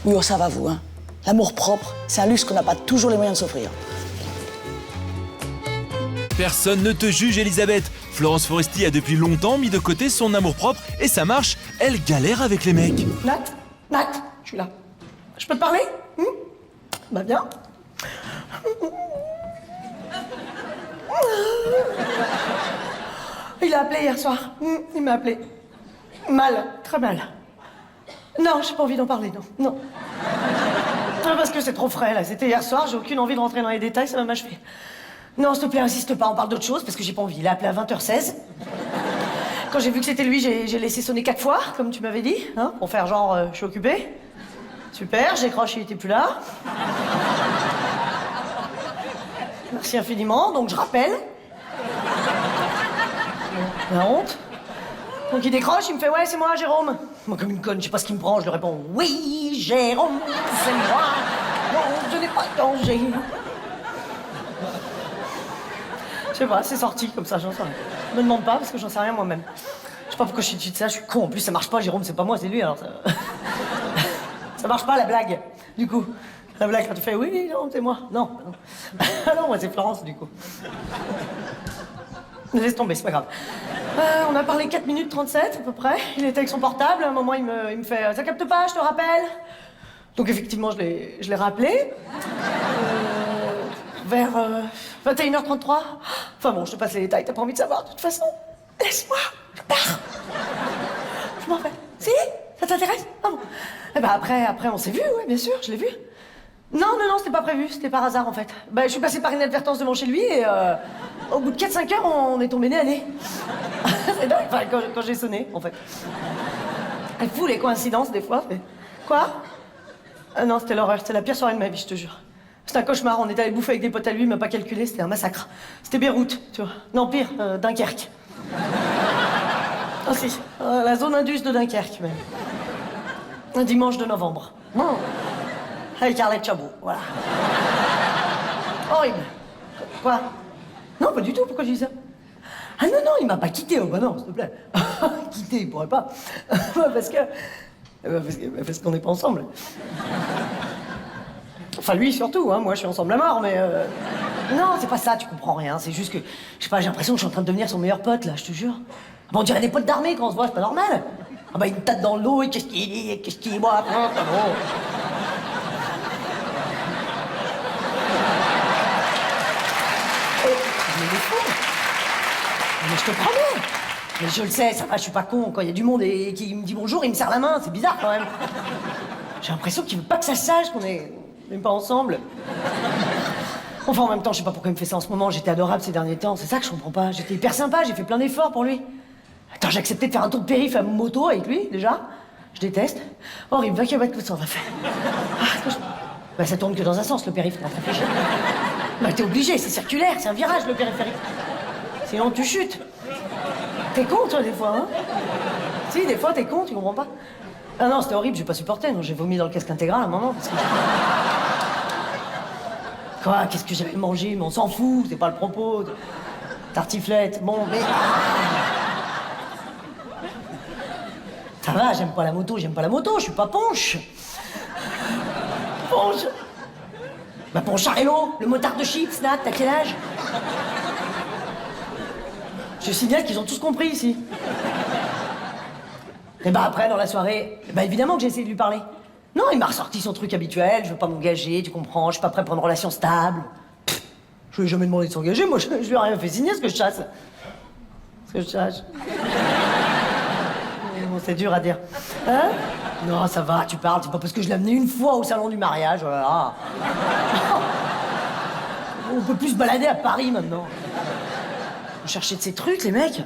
Oui, oh, ça va, vous, hein. L'amour propre, c'est un luxe qu'on n'a pas toujours les moyens de s'offrir.
Personne ne te juge, Elisabeth. Florence Foresti a depuis longtemps mis de côté son amour-propre et ça marche. Elle galère avec les mecs.
Nat, je suis là. Je peux te parler? Bah viens. Il a appelé hier soir. Il m'a appelé. Mal, très mal. Non, j'ai pas envie d'en parler, non. Non. Parce que c'est trop frais, là. C'était hier soir, j'ai aucune envie de rentrer dans les détails, ça va m'achever. Non, s'il te plaît, insiste pas, on parle d'autre chose, parce que j'ai pas envie. Il a appelé à 20h16. Quand j'ai vu que c'était lui, j'ai laissé sonner 4 fois, comme tu m'avais dit, hein, pour faire genre, je suis occupée. Super, j'écroche, il était plus là. Merci infiniment, donc je rappelle. La honte. Donc il décroche, il me fait « Ouais, c'est moi, Jérôme ». Moi, comme une conne, je sais pas ce qu'il me prend, je lui réponds « Oui, Jérôme, c'est moi. Non, je n'ai pas de danger. » Je sais pas, c'est sorti comme ça, j'en sais rien. Me demande pas, parce que j'en sais rien moi-même. Je sais pas pourquoi je suis dessus de ça, je suis con. En plus, ça marche pas, Jérôme, c'est pas moi, c'est lui, alors ça... Ça marche pas, la blague, du coup. La blague, quand tu fais « Oui, non, c'est moi ». Non, non. Ah non, moi, c'est Florence, du coup. Laisse tomber, c'est pas grave. On a parlé 4 minutes 37 à peu près. Il était avec son portable. À un moment, il me fait « Ça capte pas, je te rappelle ?» Donc effectivement, je l'ai rappelé. Vers 21h33. Enfin bon, je te passe les détails, t'as pas envie de savoir de toute façon. Laisse-moi, je pars. Je m'en vais. Si? Ça t'intéresse? Ah bon. Eh ben après, on s'est vu, ouais, bien sûr, je l'ai vu. Non, c'était pas prévu, c'était par hasard en fait. Ben, je suis passée par inadvertance devant chez lui et au bout de 4-5 heures, on est tombé nez à nez. C'est dingue, enfin, quand j'ai sonné, en fait. Elle fout les coïncidences des fois. Mais... Quoi? Ah non, c'était l'horreur, c'était la pire soirée de ma vie, je te jure. C'était un cauchemar, on était allé bouffer avec des potes à lui, il m'a pas calculé, c'était un massacre. C'était Beyrouth, tu vois. Non, pire, Dunkerque. Ah si, la zone indus de Dunkerque, même. Un dimanche de novembre. Non. Avec Arlette Chabot, voilà. Horrible. Quoi? Non, pas du tout, pourquoi je dis ça? Ah non, il m'a pas quitté, oh bah non, s'il te plaît. Quitté, il pourrait pas. Parce qu'on n'est pas ensemble. Enfin, lui surtout, hein, moi je suis ensemble à mort, mais... Non, c'est pas ça, tu comprends rien, c'est juste que... Je sais pas, j'ai l'impression que je suis en train de devenir son meilleur pote, là, je te jure. Bon, on dirait des potes d'armée quand on se voit, c'est pas normal. Ah bah, il me tape dans le dos, et qu'est-ce qu'il dit, moi, bon. Mais je te promets. Mais je le sais, ça va, je suis pas con. Quand il y a du monde et qui me dit bonjour, il me serre la main, c'est bizarre quand même. J'ai l'impression qu'il veut pas que ça se sache qu'on est même pas ensemble. Enfin, en même temps, je sais pas pourquoi il me fait ça en ce moment. J'étais adorable ces derniers temps, c'est ça que je comprends pas. J'étais hyper sympa, j'ai fait plein d'efforts pour lui. Attends, j'ai accepté de faire un tour de périph' à moto avec lui, déjà. Je déteste. Horrible, 20 km tout ça, on va faire. Bah, ça tourne que dans un sens, le périph', t'as réfléchi. Bah, t'es obligé, c'est circulaire, c'est un virage, le périphérique. Sinon, tu chutes. T'es con, toi, des fois, hein? Si, des fois, t'es con, tu comprends pas? Ah non, c'était horrible, j'ai pas supporté, non, j'ai vomi dans le casque intégral à un moment, parce que... Quoi? Qu'est-ce que j'avais mangé? Mais on s'en fout, c'est pas le propos. Tartiflette, bon, mais... Ça va, j'aime pas la moto, je suis pas Ponche. Ponche. Bah, Poncharello, le motard de chips, Nat, t'as quel âge? Je signale qu'ils ont tous compris ici. Et bah après, dans la soirée, bah évidemment que j'ai essayé de lui parler. Non, il m'a ressorti son truc habituel, je veux pas m'engager, tu comprends, je suis pas prêt pour une relation stable. Pff, Je lui ai jamais demandé de s'engager, moi je lui ai rien fait signer ce que je chasse. Ce que je chasse. Bon, c'est dur à dire. Hein? Non, ça va, tu parles, c'est pas parce que je l'ai amené une fois au salon du mariage, voilà. On peut plus se balader à Paris maintenant. On cherchait de ces trucs, les mecs.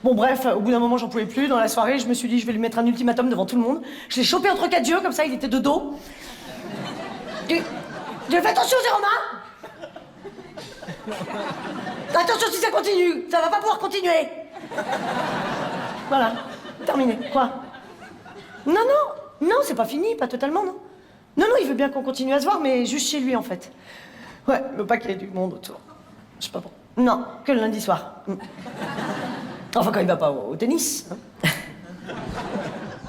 Bon, bref, au bout d'un moment, j'en pouvais plus. Dans la soirée, je me suis dit, je vais lui mettre un ultimatum devant tout le monde. Je l'ai chopé entre quatre yeux, comme ça, il était de dos. Tu fais attention, Jérôme, hein? Attention si ça continue, ça va pas pouvoir continuer. Voilà, terminé. Quoi? Non, c'est pas fini, pas totalement, non. Non, il veut bien qu'on continue à se voir, mais juste chez lui, en fait. Ouais, il veut pas qu'il y ait du monde autour. Je sais pas bon. Non, que le lundi soir. Enfin, quand il va pas au tennis. Hein.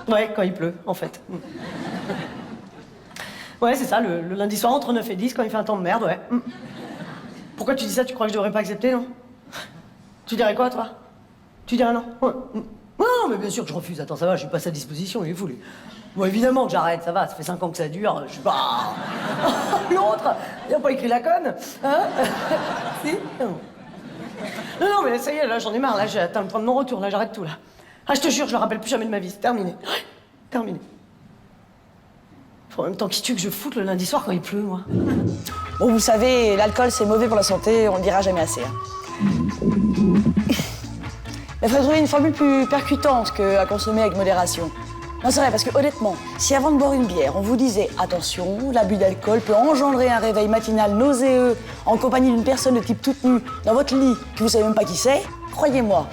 Ouais, quand il pleut, en fait. Ouais, c'est ça, le lundi soir entre 9 et 10, quand il fait un temps de merde, ouais. Pourquoi tu dis ça? Tu crois que je devrais pas accepter, non? Tu dirais quoi, toi? Tu dirais non? Ouais. Non, mais bien sûr que je refuse. Attends, ça va, je suis pas à sa disposition, il est fou, lui. Bon, évidemment que j'arrête, ça va, ça fait 5 ans que ça dure, je suis pas... L'autre, il a pas écrit la conne, hein? Si? Non, mais ça y est, là, j'en ai marre, là, j'ai atteint le point de non-retour, là, j'arrête tout, là. Ah, je te jure, je le rappelle plus jamais de ma vie, c'est terminé. Terminé. En même temps, qui tu veux que je foute le lundi soir quand il pleut, moi?
Bon, vous savez, l'alcool, c'est mauvais pour la santé, on le dira jamais assez. Hein. Il faudrait trouver une formule plus percutante qu'à consommer avec modération. Non, c'est vrai, parce que honnêtement, si avant de boire une bière, on vous disait « Attention, l'abus d'alcool peut engendrer un réveil matinal nauséeux en compagnie d'une personne de type toute nue dans votre lit que vous savez même pas qui c'est », croyez-moi,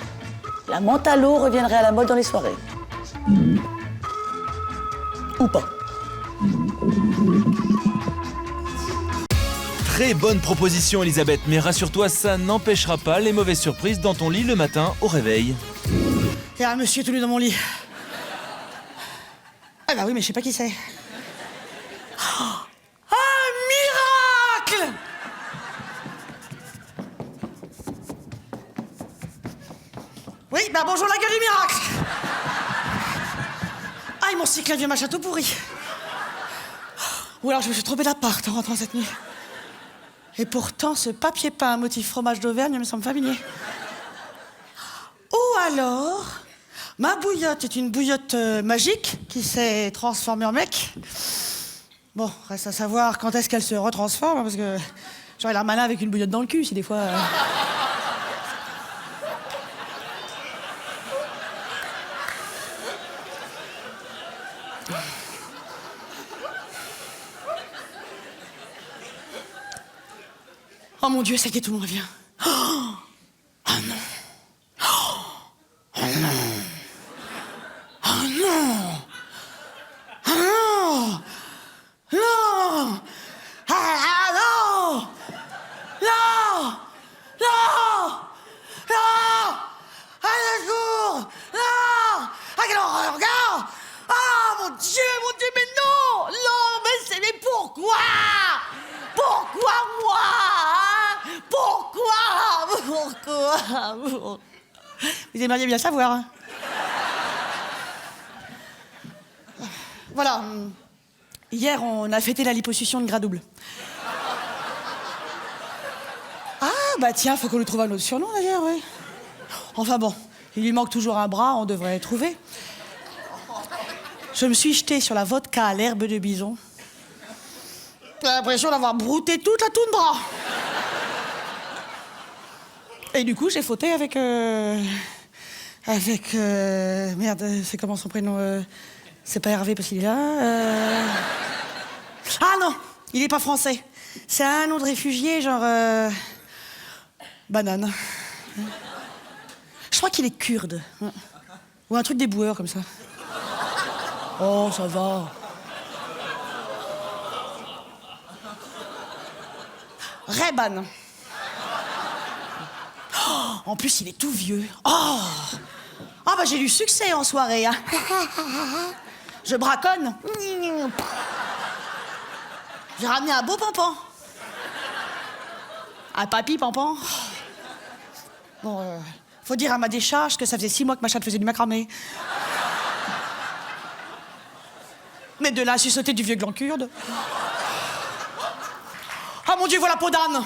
la menthe à l'eau reviendrait à la mode dans les soirées. Ou pas.
Très bonne proposition, Elisabeth, mais rassure-toi, ça n'empêchera pas les mauvaises surprises dans ton lit le matin au réveil.
Il y a un monsieur tout nu dans mon lit. Ah bah oui, mais je sais pas qui c'est. Un miracle! Oui, bah bonjour la gueule du miracle! Ah, ils m'ont cyclé un vieux machin tout pourri. Ou alors je me suis trompée d'appart en rentrant cette nuit. Et pourtant, ce papier peint motif fromage d'Auvergne me semble familier. Ou alors, ma bouillotte est une bouillotte magique qui s'est transformée en mec. Bon, reste à savoir quand est-ce qu'elle se retransforme, parce que j'aurais l'air malin avec une bouillotte dans le cul, si des fois... Oh mon Dieu, ça y est, tout le monde revient. Oh non. Oh non. Oh non. Oh non. Non. Ah non. Non. Non. Non. Ah secours. Non. Ah quelle horreur, regarde. Ah mon Dieu, mais non. Non, mais pourquoi? Pourquoi moi? Pourquoi? Vous aimeriez bien savoir. Hein. Voilà. Hier, on a fêté la liposuction de grade double. Ah, bah tiens, faut qu'on lui trouve un autre surnom d'ailleurs, oui. Enfin bon, il lui manque toujours un bras, on devrait trouver. Je me suis jetée sur la vodka à l'herbe de bison. J'ai l'impression d'avoir brouté toute la toux de bras. Et du coup, j'ai fauté avec... merde, c'est comment son prénom c'est pas Hervé parce qu'il est là. Ah non, il est pas français. C'est un autre réfugié, genre... Banane. Je crois qu'il est kurde. Ou un truc des boueurs, comme ça. Oh, ça va. Reban. Oh, en plus, il est tout vieux. Oh, ah bah j'ai du succès en soirée. Hein. Je braconne. J'ai ramené un beau pampan. Un papy pampan. Bon, faut dire à ma décharge que ça faisait 6 mois que ma chatte faisait du macramé. Mais de là à sucer du vieux gland kurde. Ah mon Dieu, voilà peau d'âne.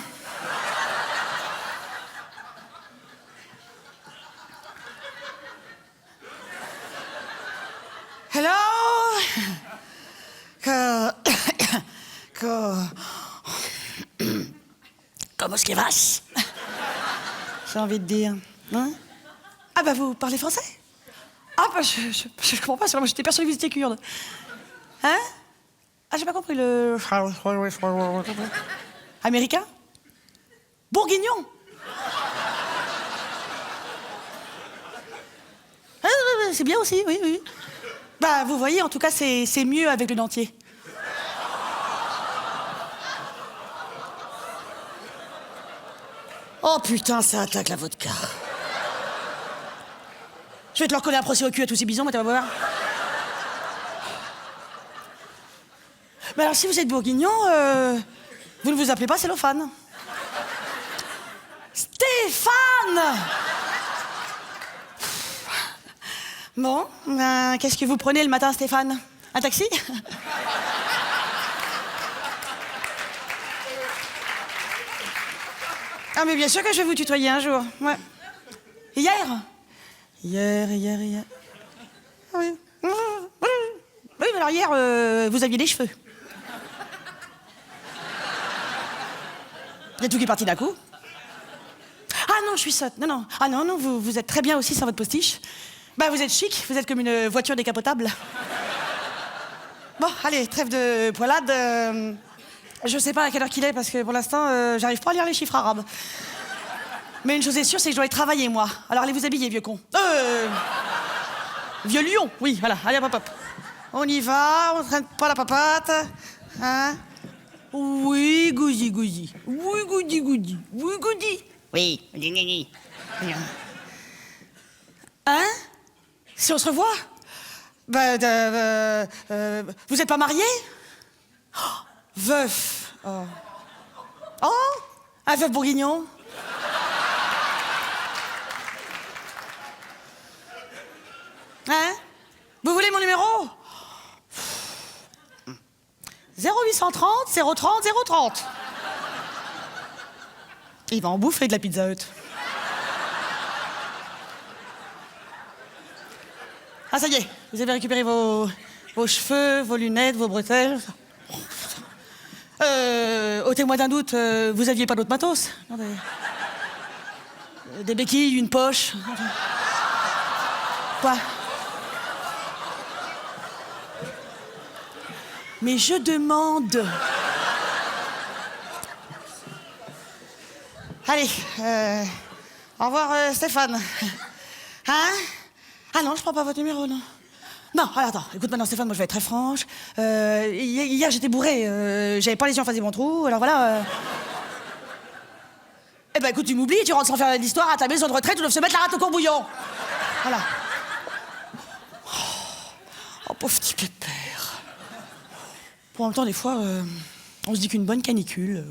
Comment est-ce qu'il va? J'ai envie de dire. Hein? Ah bah vous parlez français? Ah bah je comprends pas, moi j'étais persuadée que vous étiez kurde. Hein? Ah j'ai pas compris le... Américain? Bourguignon? Ah, c'est bien aussi, oui, oui. Bah vous voyez, en tout cas c'est mieux avec le dentier. Oh putain, ça attaque la vodka. Je vais te leur coller un procès au cul à tous ces bisons, moi, tu vas voir. Mais alors, si vous êtes bourguignon, vous ne vous appelez pas cellophane. Stéphane! Bon, qu'est-ce que vous prenez le matin, Stéphane? Un taxi? Ah, mais bien sûr que je vais vous tutoyer un jour. Ouais. Hier? Hier. Ah oui. Oui, mais alors hier, vous aviez des cheveux. Il y a tout qui est parti d'un coup. Ah non, je suis sotte. Non. Ah non, vous êtes très bien aussi sans votre postiche. Bah, vous êtes chic, vous êtes comme une voiture décapotable. Bon, allez, trêve de poilade. Je sais pas à quelle heure qu'il est, parce que pour l'instant, j'arrive pas à lire les chiffres arabes. Mais une chose est sûre, c'est que je dois y travailler, moi. Alors allez vous habiller, vieux con. Vieux lion, oui, voilà. Allez, hop. On y va, on traîne pas la papate. Hein? Oui, gousi. Oui, goudi. Oui, goudi. Hein? Si on se revoit? Vous êtes pas marié? Oh, veuf. Oh, un veuf bourguignon. Hein? Vous voulez mon numéro? 0830 030 030. Il va en bouffer de la Pizza Hut. Ah, ça y est, vous avez récupéré vos cheveux, vos lunettes, vos bretelles. Ôtez-moi d'un doute, vous aviez pas d'autres matos? Non, des béquilles, une poche. Quoi? Mais je demande. Allez, au revoir Stéphane. Hein? Ah non, je prends pas votre numéro, non. Non, alors attends, écoute maintenant Stéphane, moi je vais être très franche. Hier j'étais bourré, j'avais pas les yeux en face de mon trou, alors voilà. Eh ben écoute, tu m'oublies, tu rentres sans faire l'histoire à ta maison de retraite où doivent se mettre la rate au courbouillon. Voilà. Oh, pauvre petit pépère. Bon, en même temps, des fois, on se dit qu'une bonne canicule.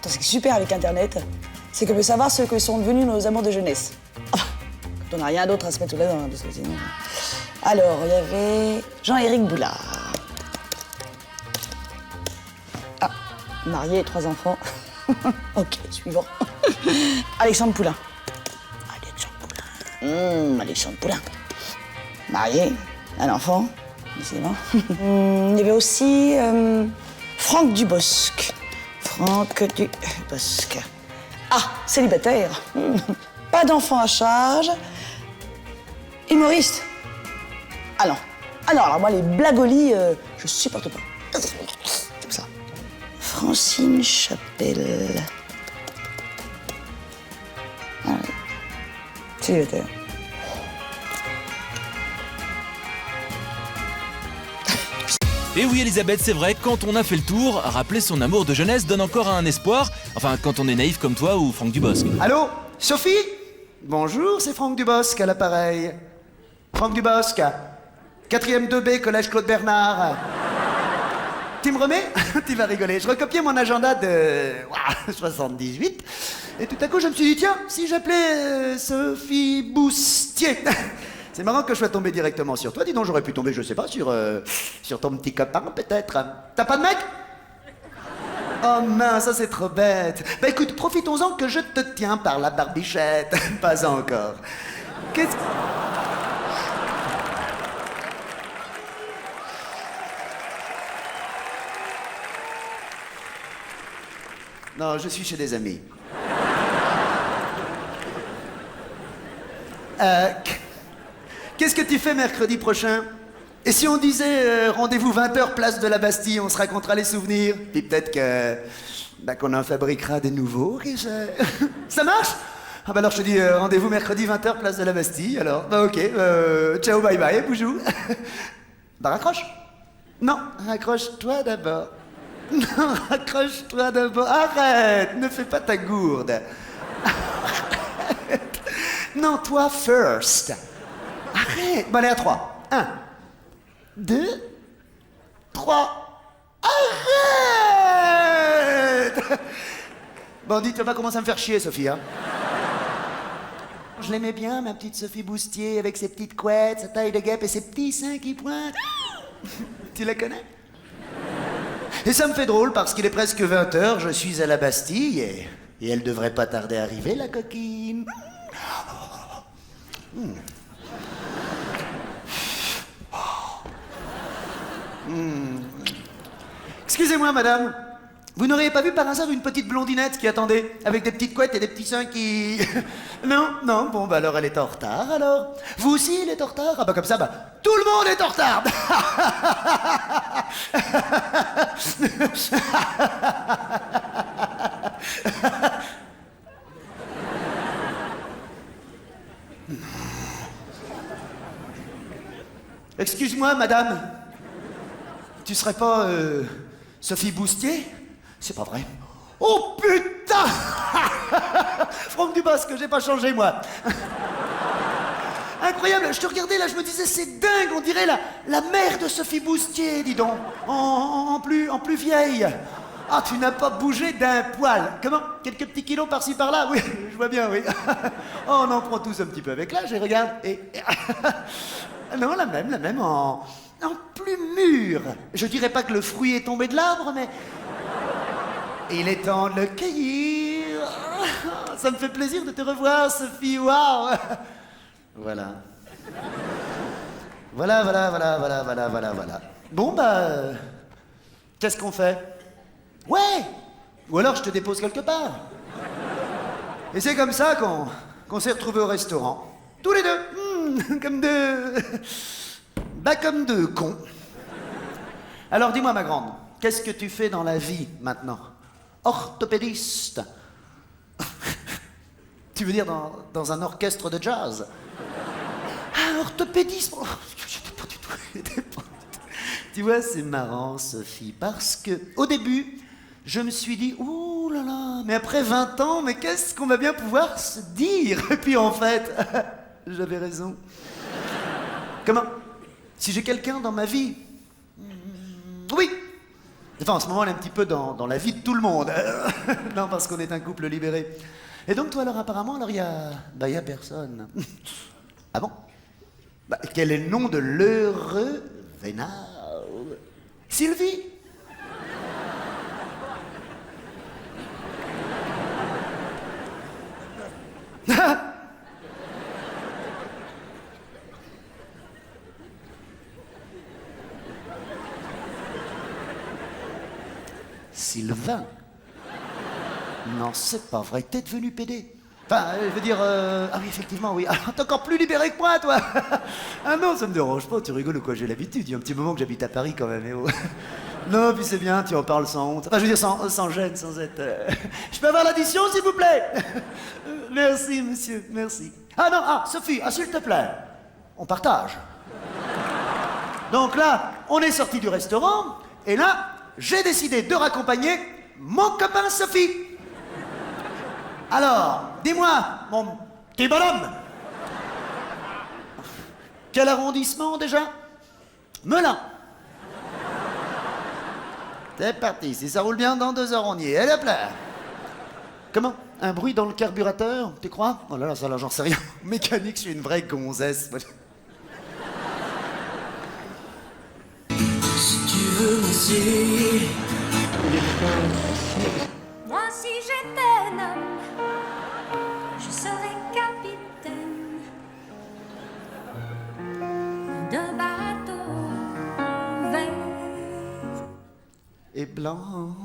Ce qui est super avec Internet, c'est qu'on peut savoir ce que sont devenus nos amours de jeunesse. Quand on n'a rien d'autre à se mettre sous la dent, parce que sinon... Alors, il y avait Jean-Éric Boulard. Ah, marié, 3 enfants. Ok, suivant. Alexandre Poulain. Alexandre Poulain. Marié, un enfant, décidément. Il y avait aussi Franck Dubosc. Ah, célibataire. Pas d'enfant à charge. Humoriste. Ah non. Ah non, alors moi, les blagues au lit, je supporte pas. Comme ça. Francine Chapelle. Ah oui. Célibataire.
Et oui Elisabeth, c'est vrai, quand on a fait le tour, rappeler son amour de jeunesse donne encore un espoir. Enfin, quand on est naïf comme toi ou Franck Dubosc.
Allô? Sophie? Bonjour, c'est Franck Dubosc à l'appareil. Franck Dubosc, 4e 2B, collège Claude Bernard. Tu me remets? Tu vas rigoler. Je recopiais mon agenda de 78. Et tout à coup, je me suis dit, tiens, si j'appelais Sophie Boustier. C'est marrant que je sois tombé directement sur toi. Dis donc, j'aurais pu tomber, je sais pas, sur ton petit copain, peut-être. T'as pas de mec? Oh mince, ça c'est trop bête. Bah écoute, profitons-en que je te tiens par la barbichette. Pas encore. Qu'est-ce... Non, je suis chez des amis. Qu'est-ce que tu fais mercredi prochain? Et si on disait rendez-vous 20h place de la Bastille, on se racontera les souvenirs, puis peut-être que qu'on en fabriquera des nouveaux, ça marche? Ah bah alors je te dis rendez-vous mercredi 20h place de la Bastille, alors bah ok, ciao bye bye, boujou. Bah raccroche. Non, raccroche-toi d'abord. Non, raccroche-toi d'abord. Arrête, ne fais pas ta gourde. Arrête. Non, toi first. Arrête. Bon allez à 3. 1, 2, 3. Arrête. Bon, dis, tu vas pas commencer à me faire chier, Sophie, hein? Je l'aimais bien, ma petite Sophie Boustier, avec ses petites couettes, sa taille de guêpe et ses petits seins qui pointent. Tu la connais? Et ça me fait drôle parce qu'il est presque 20h, je suis à la Bastille et elle devrait pas tarder à arriver, la coquine. Excusez-moi, madame. Vous n'auriez pas vu par hasard une petite blondinette qui attendait, avec des petites couettes et des petits seins qui... Non, non, bon, bah alors elle est en retard, alors. Vous aussi, elle est en retard? Ah bah comme ça, bah, tout le monde est en retard. Excuse-moi, madame. Tu serais pas, Sophie Boustier? C'est pas vrai. Oh putain. Franck Dubosc, j'ai pas changé, moi. Incroyable, je te regardais là, je me disais, c'est dingue, on dirait la mère de Sophie Boustier, dis donc. En plus vieille. Ah, tu n'as pas bougé d'un poil. Comment? Quelques petits kilos par-ci par-là? Oui, je vois bien, oui. Oh, on en prend tous un petit peu avec l'âge, et regarde. Non, la même, en plus mûre. Je dirais pas que le fruit est tombé de l'arbre, mais... Il est temps de le cueillir. Ça me fait plaisir de te revoir, Sophie, waouh. Voilà. Voilà. Bon, bah... qu'est-ce qu'on fait? Ouais. Ou alors je te dépose quelque part. Et c'est comme ça qu'on s'est retrouvés au restaurant. Tous les deux. Comme deux... Bah, comme deux cons. Alors, dis-moi, ma grande, qu'est-ce que tu fais dans la vie, maintenant? Orthopédiste. Tu veux dire dans un orchestre de jazz? Ah, orthopédiste. Oh, j'étais pas du tout. Tu vois, c'est marrant, Sophie, parce que au début, je me suis dit, ouh là là, mais après 20 ans, mais qu'est-ce qu'on va bien pouvoir se dire? Et puis en fait, j'avais raison. Comment? Si j'ai quelqu'un dans ma vie? Oui. Enfin, en ce moment, elle est un petit peu dans la vie de tout le monde. Non, parce qu'on est un couple libéré. Et donc, toi, alors, apparemment, alors, il y a personne. Ah bon? Bah, quel est le nom de l'heureux vénard? Sylvie? Sylvain? Non, c'est pas vrai, t'es devenu pédé. Enfin, je veux dire... Ah oui, effectivement, oui. Alors, t'es encore plus libéré que moi, toi. Ah non, ça me dérange pas, tu rigoles ou quoi? J'ai l'habitude, il y a un petit moment que j'habite à Paris quand même, oh. Non, puis c'est bien, tu en parles sans honte. Enfin, je veux dire, sans gêne, sans être... Je peux avoir l'addition, s'il vous plaît? Merci, monsieur, merci. Ah non, Sophie, s'il te plaît, on partage. Donc là, on est sorti du restaurant, et là, j'ai décidé de raccompagner mon copain Sophie. Alors, dis-moi, mon petit bonhomme, quel arrondissement déjà? Melun. C'est parti, si ça roule bien, dans 2 heures on y est. Allez hop là. Comment? Un bruit dans le carburateur, tu crois? Oh là là, ça là, j'en sais rien. Mécanique, je suis une vraie gonzesse.
Si tu veux m'essayer.
Moi, si j'étais un homme, je serais capitaine d'un bateau vert
et blanc.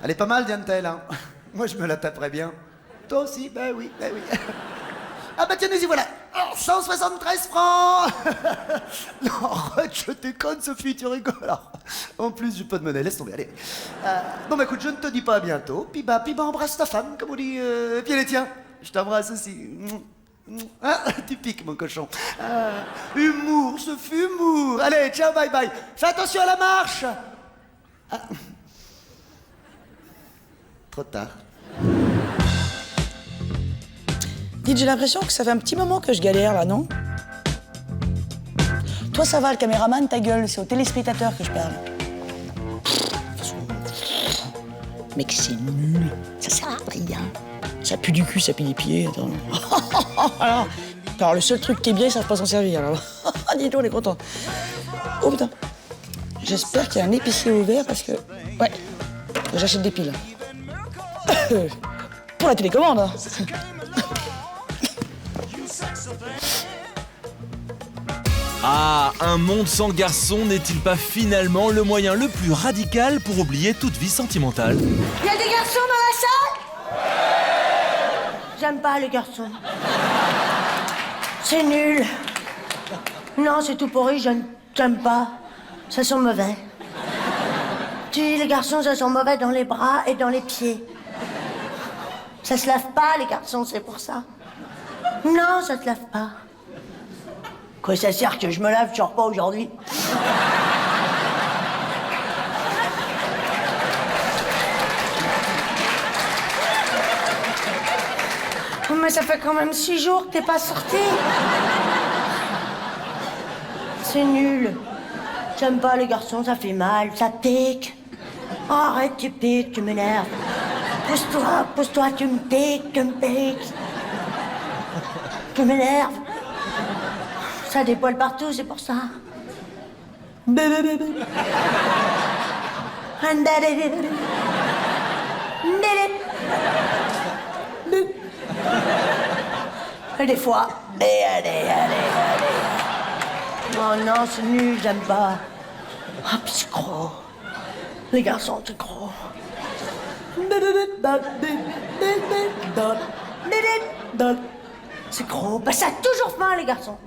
Elle est pas mal, Diane-Telle, hein. Moi, je me la taperais bien. Toi aussi? Ben oui, ben oui. Ah bah tiens, nous y voilà. Oh, 173 francs. Non, arrête, je déconne, Sophie, tu rigoles. Alors, en plus, j'ai pas de monnaie, laisse tomber, allez. Bon bah écoute, je ne te dis pas à bientôt. Puis bah embrasse ta femme, comme on dit. Puis allez, tiens, je t'embrasse aussi. Ah, tu piques, mon cochon. Humour, Sophie, humour. Allez, ciao, bye bye. Fais attention à la marche. Ah. Trop tard.
Dites, j'ai l'impression que ça fait un petit moment que je galère, là, non? Toi, ça va, le caméraman, ta gueule, c'est aux téléspectateurs que je parle. Mec, c'est nul. Ça sert à rien. Ça pue du cul, ça pue des pieds. Attends. Alors, le seul truc qui est bien, ils savent pas s'en servir, alors. Dis-donc, on est content. Oh, putain. J'espère qu'il y a un épicier ouvert, parce que... Ouais, j'achète des piles. Pour la télécommande, hein.
Ah, un monde sans garçon n'est-il pas finalement le moyen le plus radical pour oublier toute vie sentimentale?
Il y a des garçons dans la salle? J'aime pas les garçons. C'est nul. Non, c'est tout pourri, j'aime pas. Ça sent mauvais. Tu dis, les garçons, ça sent mauvais dans les bras et dans les pieds. Ça se lave pas, les garçons, c'est pour ça. Non, ça se lave pas. Quoi, ça sert que je me lave, je sors pas aujourd'hui? Mais ça fait quand même 6 jours que t'es pas sorti. C'est nul. J'aime pas les garçons, ça fait mal, ça pique. Oh, arrête, tu piques, tu m'énerves. Pousse-toi, tu me piques, Tu m'énerves. Ça a des poils partout, c'est pour ça. Et des fois... Allez. Oh non, c'est nul, j'aime pas. Ah, puis c'est gros. Les garçons, c'est gros. C'est gros. Bah ça a toujours faim, les garçons.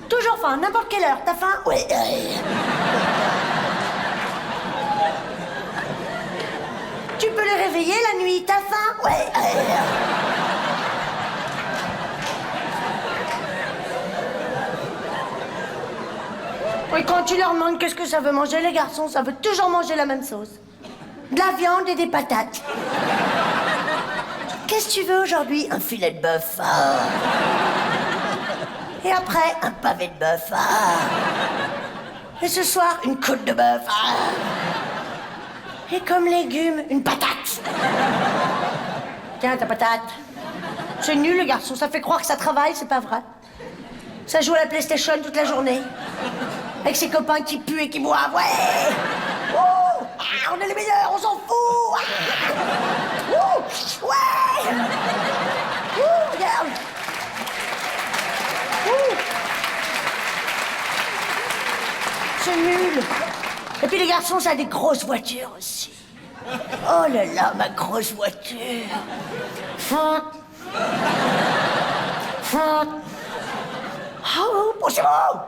Toujours faim, n'importe quelle heure. T'as faim? Oui. Tu peux les réveiller la nuit. T'as faim? Oui. Et quand tu leur demandes qu'est-ce que ça veut manger, les garçons, ça veut toujours manger la même sauce. De la viande et des patates. Qu'est-ce que tu veux aujourd'hui? Un filet de bœuf. Ah. Et après, un pavé de bœuf. Ah. Et ce soir, une côte de bœuf. Ah. Et comme légumes, une patate. Tiens, ta patate. C'est nul, le garçon. Ça fait croire que ça travaille, c'est pas vrai. Ça joue à la PlayStation toute la journée. Avec ses copains qui puent et qui boivent. Ouais. Oh, on est les meilleurs, on s'en fout. Ouais. Regarde. C'est nul. Et puis les garçons, ça a des grosses voitures aussi. Oh là là, ma grosse voiture. Oh, poussez-vous.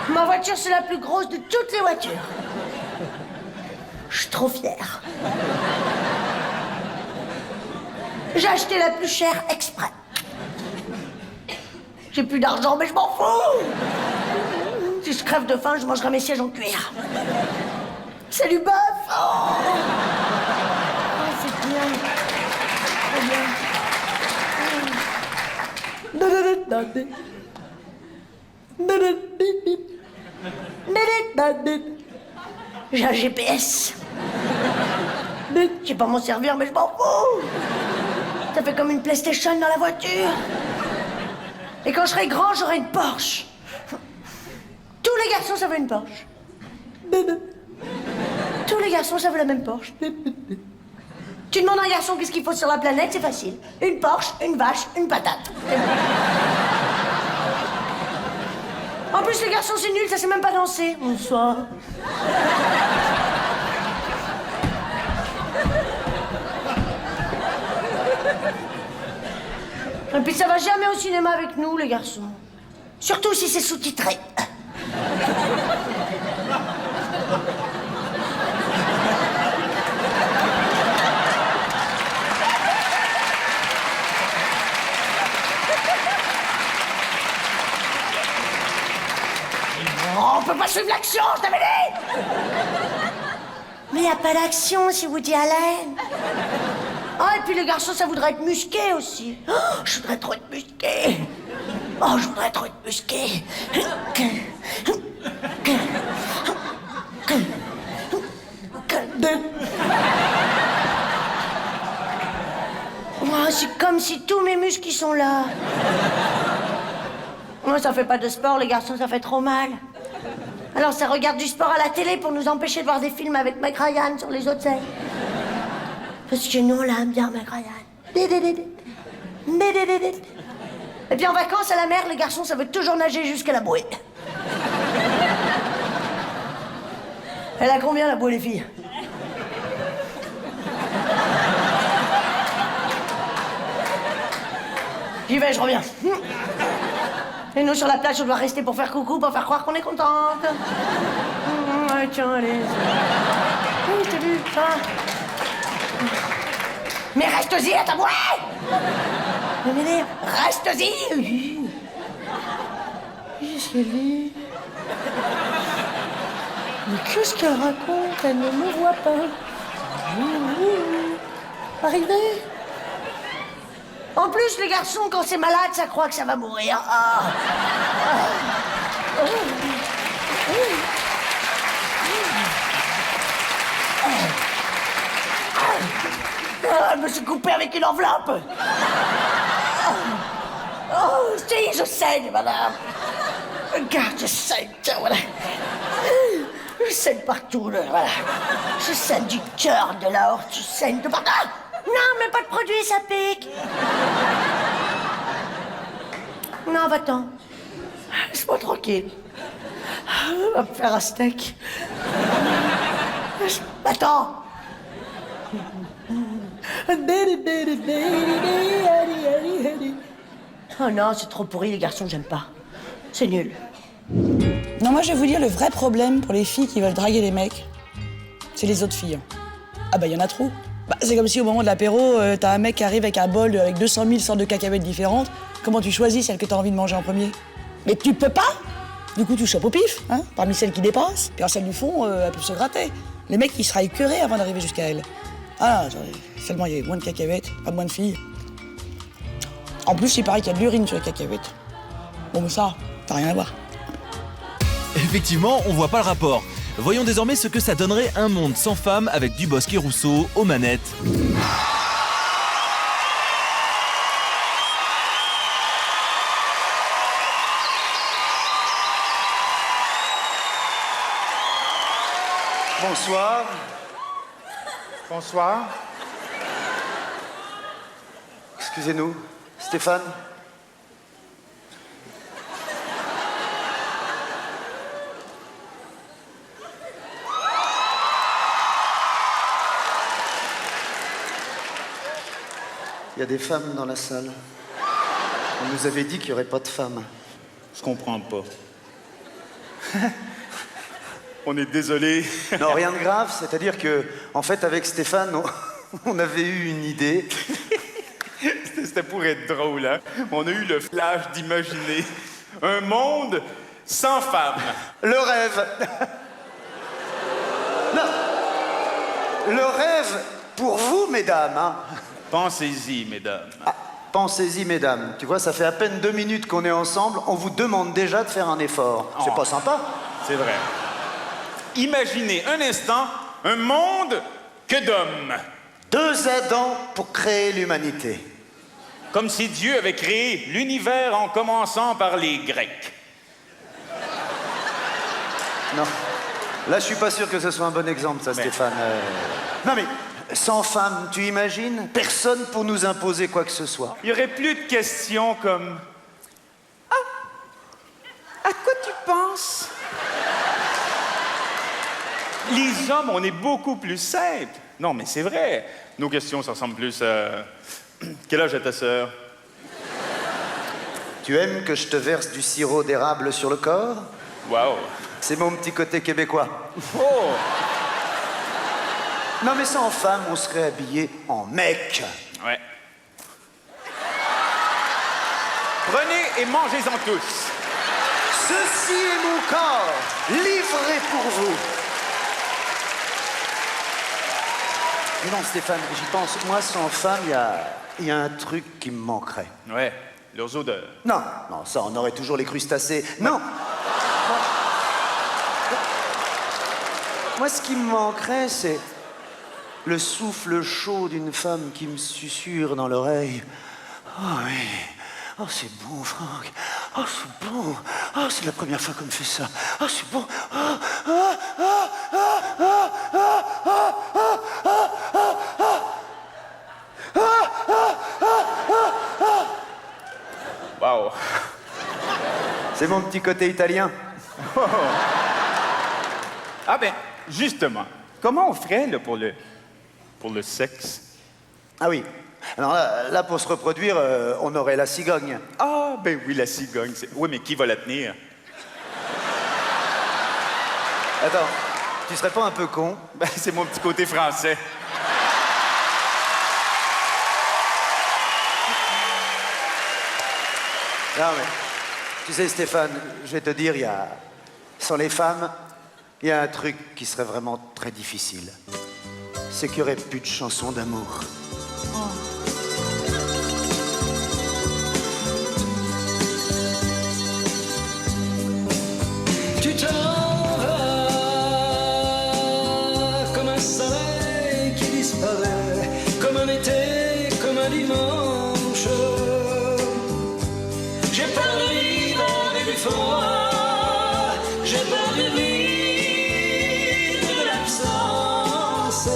Ma voiture, c'est la plus grosse de toutes les voitures. Je suis trop fière. J'ai acheté la plus chère exprès. J'ai plus d'argent, mais je m'en fous. Si je crève de faim, je mangerai mes sièges en cuir. C'est du bœuf. Oh, c'est bien. J'ai un GPS. Je sais pas m'en servir, mais je m'en fous. Ça fait comme une PlayStation dans la voiture. Et quand je serai grand, j'aurai une Porsche. Tous les garçons, ça veut une Porsche. Tous les garçons, ça veut la même Porsche. Tu demandes à un garçon qu'est-ce qu'il faut sur la planète, c'est facile. Une Porsche, une vache, une patate. En plus, les garçons, c'est nul, ça sait même pas danser. Bonsoir. Et puis ça va jamais au cinéma avec nous, les garçons. Surtout si c'est sous-titré. Oh, on peut pas suivre l'action, je t'avais dit. Mais y a pas d'action si Woody Allen. Ah, et puis les garçons, ça voudrait être musqué aussi. Oh, je voudrais trop être musqué. Oh, je voudrais trop être musqué. Oh, c'est comme si tous mes muscles qui sont là. Moi, ça fait pas de sport, les garçons, ça fait trop mal. Alors, ça regarde du sport à la télé pour nous empêcher de voir des films avec Meg Ryan sur les autres scènes. Parce que nous, on l'aime bien, Meg Ryan. Et puis en vacances à la mer, les garçons, ça veut toujours nager jusqu'à la bouée. Elle a combien, la bouée, les filles? J'y vais, je reviens. Et nous, sur la plage, on doit rester pour faire coucou, pour faire croire qu'on est contente. Tiens, allez. Oui, je t'ai vu, ça. Mais reste-y à ta bouée! Mais reste-y! Qu'est-ce qu'elle dit? Mais qu'est-ce qu'elle raconte? Elle ne me voit pas. Arrivé? En plus, les garçons, quand c'est malade, ça croit que ça va mourir. Ah. Je me suis coupé avec une enveloppe. Oh, si, je saigne, madame. Regarde, je saigne, tiens, voilà. Je saigne partout, là, voilà. Je saigne du cœur, de la horte, je saigne de partout. Non, mais pas de produit, ça pique. Non, va-t'en. Laisse-moi tranquille. On va me faire un steak. Va-t'en. Oh non, c'est trop pourri, les garçons, j'aime pas. C'est nul.
Non, moi, je vais vous dire, le vrai problème pour les filles qui veulent draguer les mecs, c'est les autres filles. Ah bah, il y en a trop. Bah, c'est comme si au moment de l'apéro, t'as un mec qui arrive avec un bol avec 200 000 sortes de cacahuètes différentes. Comment tu choisis celle que t'as envie de manger en premier? Mais tu peux pas. Du coup, tu chopes au pif, hein, parmi celles qui dépassent. Puis celle du fond, elle peut se gratter. Les mecs, ils seraient écœurés avant d'arriver jusqu'à elle. Ah, seulement il y avait moins de cacahuètes, pas moins de filles. En plus, il paraît qu'il y a de l'urine sur les cacahuètes. Bon, mais ça rien à voir.
Effectivement, on voit pas le rapport. Voyons désormais ce que ça donnerait un monde sans femmes avec Dubosc et Rousseau aux manettes.
Bonsoir. Bonsoir. Excusez-nous, Stéphane? Il y a des femmes dans la salle. On nous avait dit qu'il n'y aurait pas de femmes.
Je comprends pas. On est désolé.
Non, rien de grave. C'est-à-dire que, en fait, avec Stéphane, on avait eu une idée.
C'était pour être drôle, hein? On a eu le flash d'imaginer un monde sans femmes.
Le rêve. Non. Le rêve pour vous, mesdames. Hein.
Pensez-y, mesdames.
Ah, pensez-y, mesdames. Tu vois, ça fait à peine 2 minutes qu'on est ensemble. On vous demande déjà de faire un effort.
Oh.
C'est pas sympa?
C'est vrai. Imaginez un instant un monde que d'hommes.
2 Adams pour créer l'humanité.
Comme si Dieu avait créé l'univers en commençant par les Grecs.
Non. Là, je suis pas sûr que ce soit un bon exemple, ça, Stéphane. Non, mais sans femme, tu imagines? Personne pour nous imposer quoi que ce soit.
Il y aurait plus de questions comme... Ah, à quoi tu penses? Les hommes, on est beaucoup plus simples. Non, mais c'est vrai. Nos questions, ça ressemble plus à... Quel âge a ta sœur?
Tu aimes que je te verse du sirop d'érable sur le corps?
Waouh.
C'est mon petit côté québécois.
Oh.
Non mais sans femme, on serait habillé en mec.
Ouais. Prenez et mangez-en tous.
Ceci est mon corps, livré pour vous. Mais non, Stéphane, j'y pense. Moi, sans femme, il y a un truc qui me manquerait.
Ouais, leurs odeurs.
Non, non, ça, on aurait toujours les crustacés. Non. Moi, ce qui me manquerait, c'est le souffle chaud d'une femme qui me susurre dans l'oreille. Oh oui. Oh, c'est bon, Franck. Oh, c'est bon. Oh, c'est la première fois qu'on me fait ça. Oh, c'est bon.
Waouh.
C'est mon petit côté italien.
Ah ben, justement, comment on ferait là, pour le sexe?
Ah oui. Alors là, pour se reproduire, on aurait la cigogne.
Ah, ben oui, la cigogne. Oui, mais qui va la tenir?
Attends, tu serais pas un peu con?
Ben, c'est mon petit côté français.
Non, mais tu sais, Stéphane, je vais te dire, sans les femmes, il y a un truc qui serait vraiment très difficile. C'est qu'il n'y aurait plus de chansons d'amour.
Tu t'en vas comme un soleil qui disparaît, comme un été, comme un dimanche. J'ai peur de l'hiver et du froid, j'ai peur du vide et de l'absence.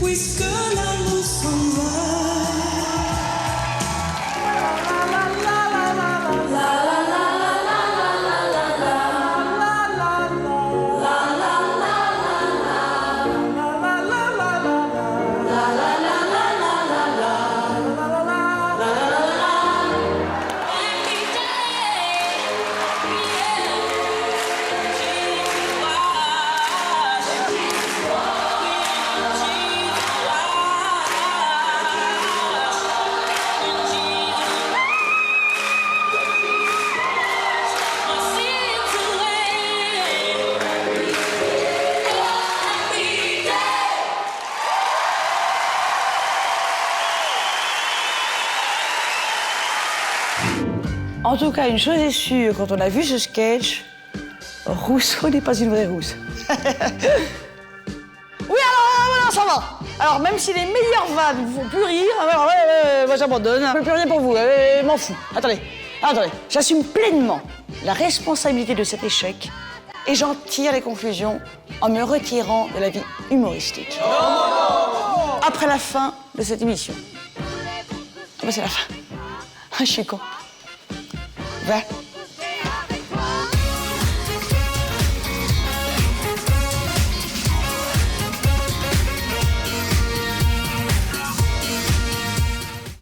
Puisque l'amour s'en
En tout cas, une chose est sûre, quand on a vu ce sketch, Rousseau n'est pas une vraie rousse. Oui, alors, voilà, ça va. Alors, même si les meilleures vannes ne vous font plus rire, alors, moi j'abandonne, je ne peux plus rien pour vous, m'en fous. Attendez, j'assume pleinement la responsabilité de cet échec et j'en tire les conclusions en me retirant de la vie humoristique. Après la fin de cette émission. Ah bah c'est la fin. Ah, je suis con. Va.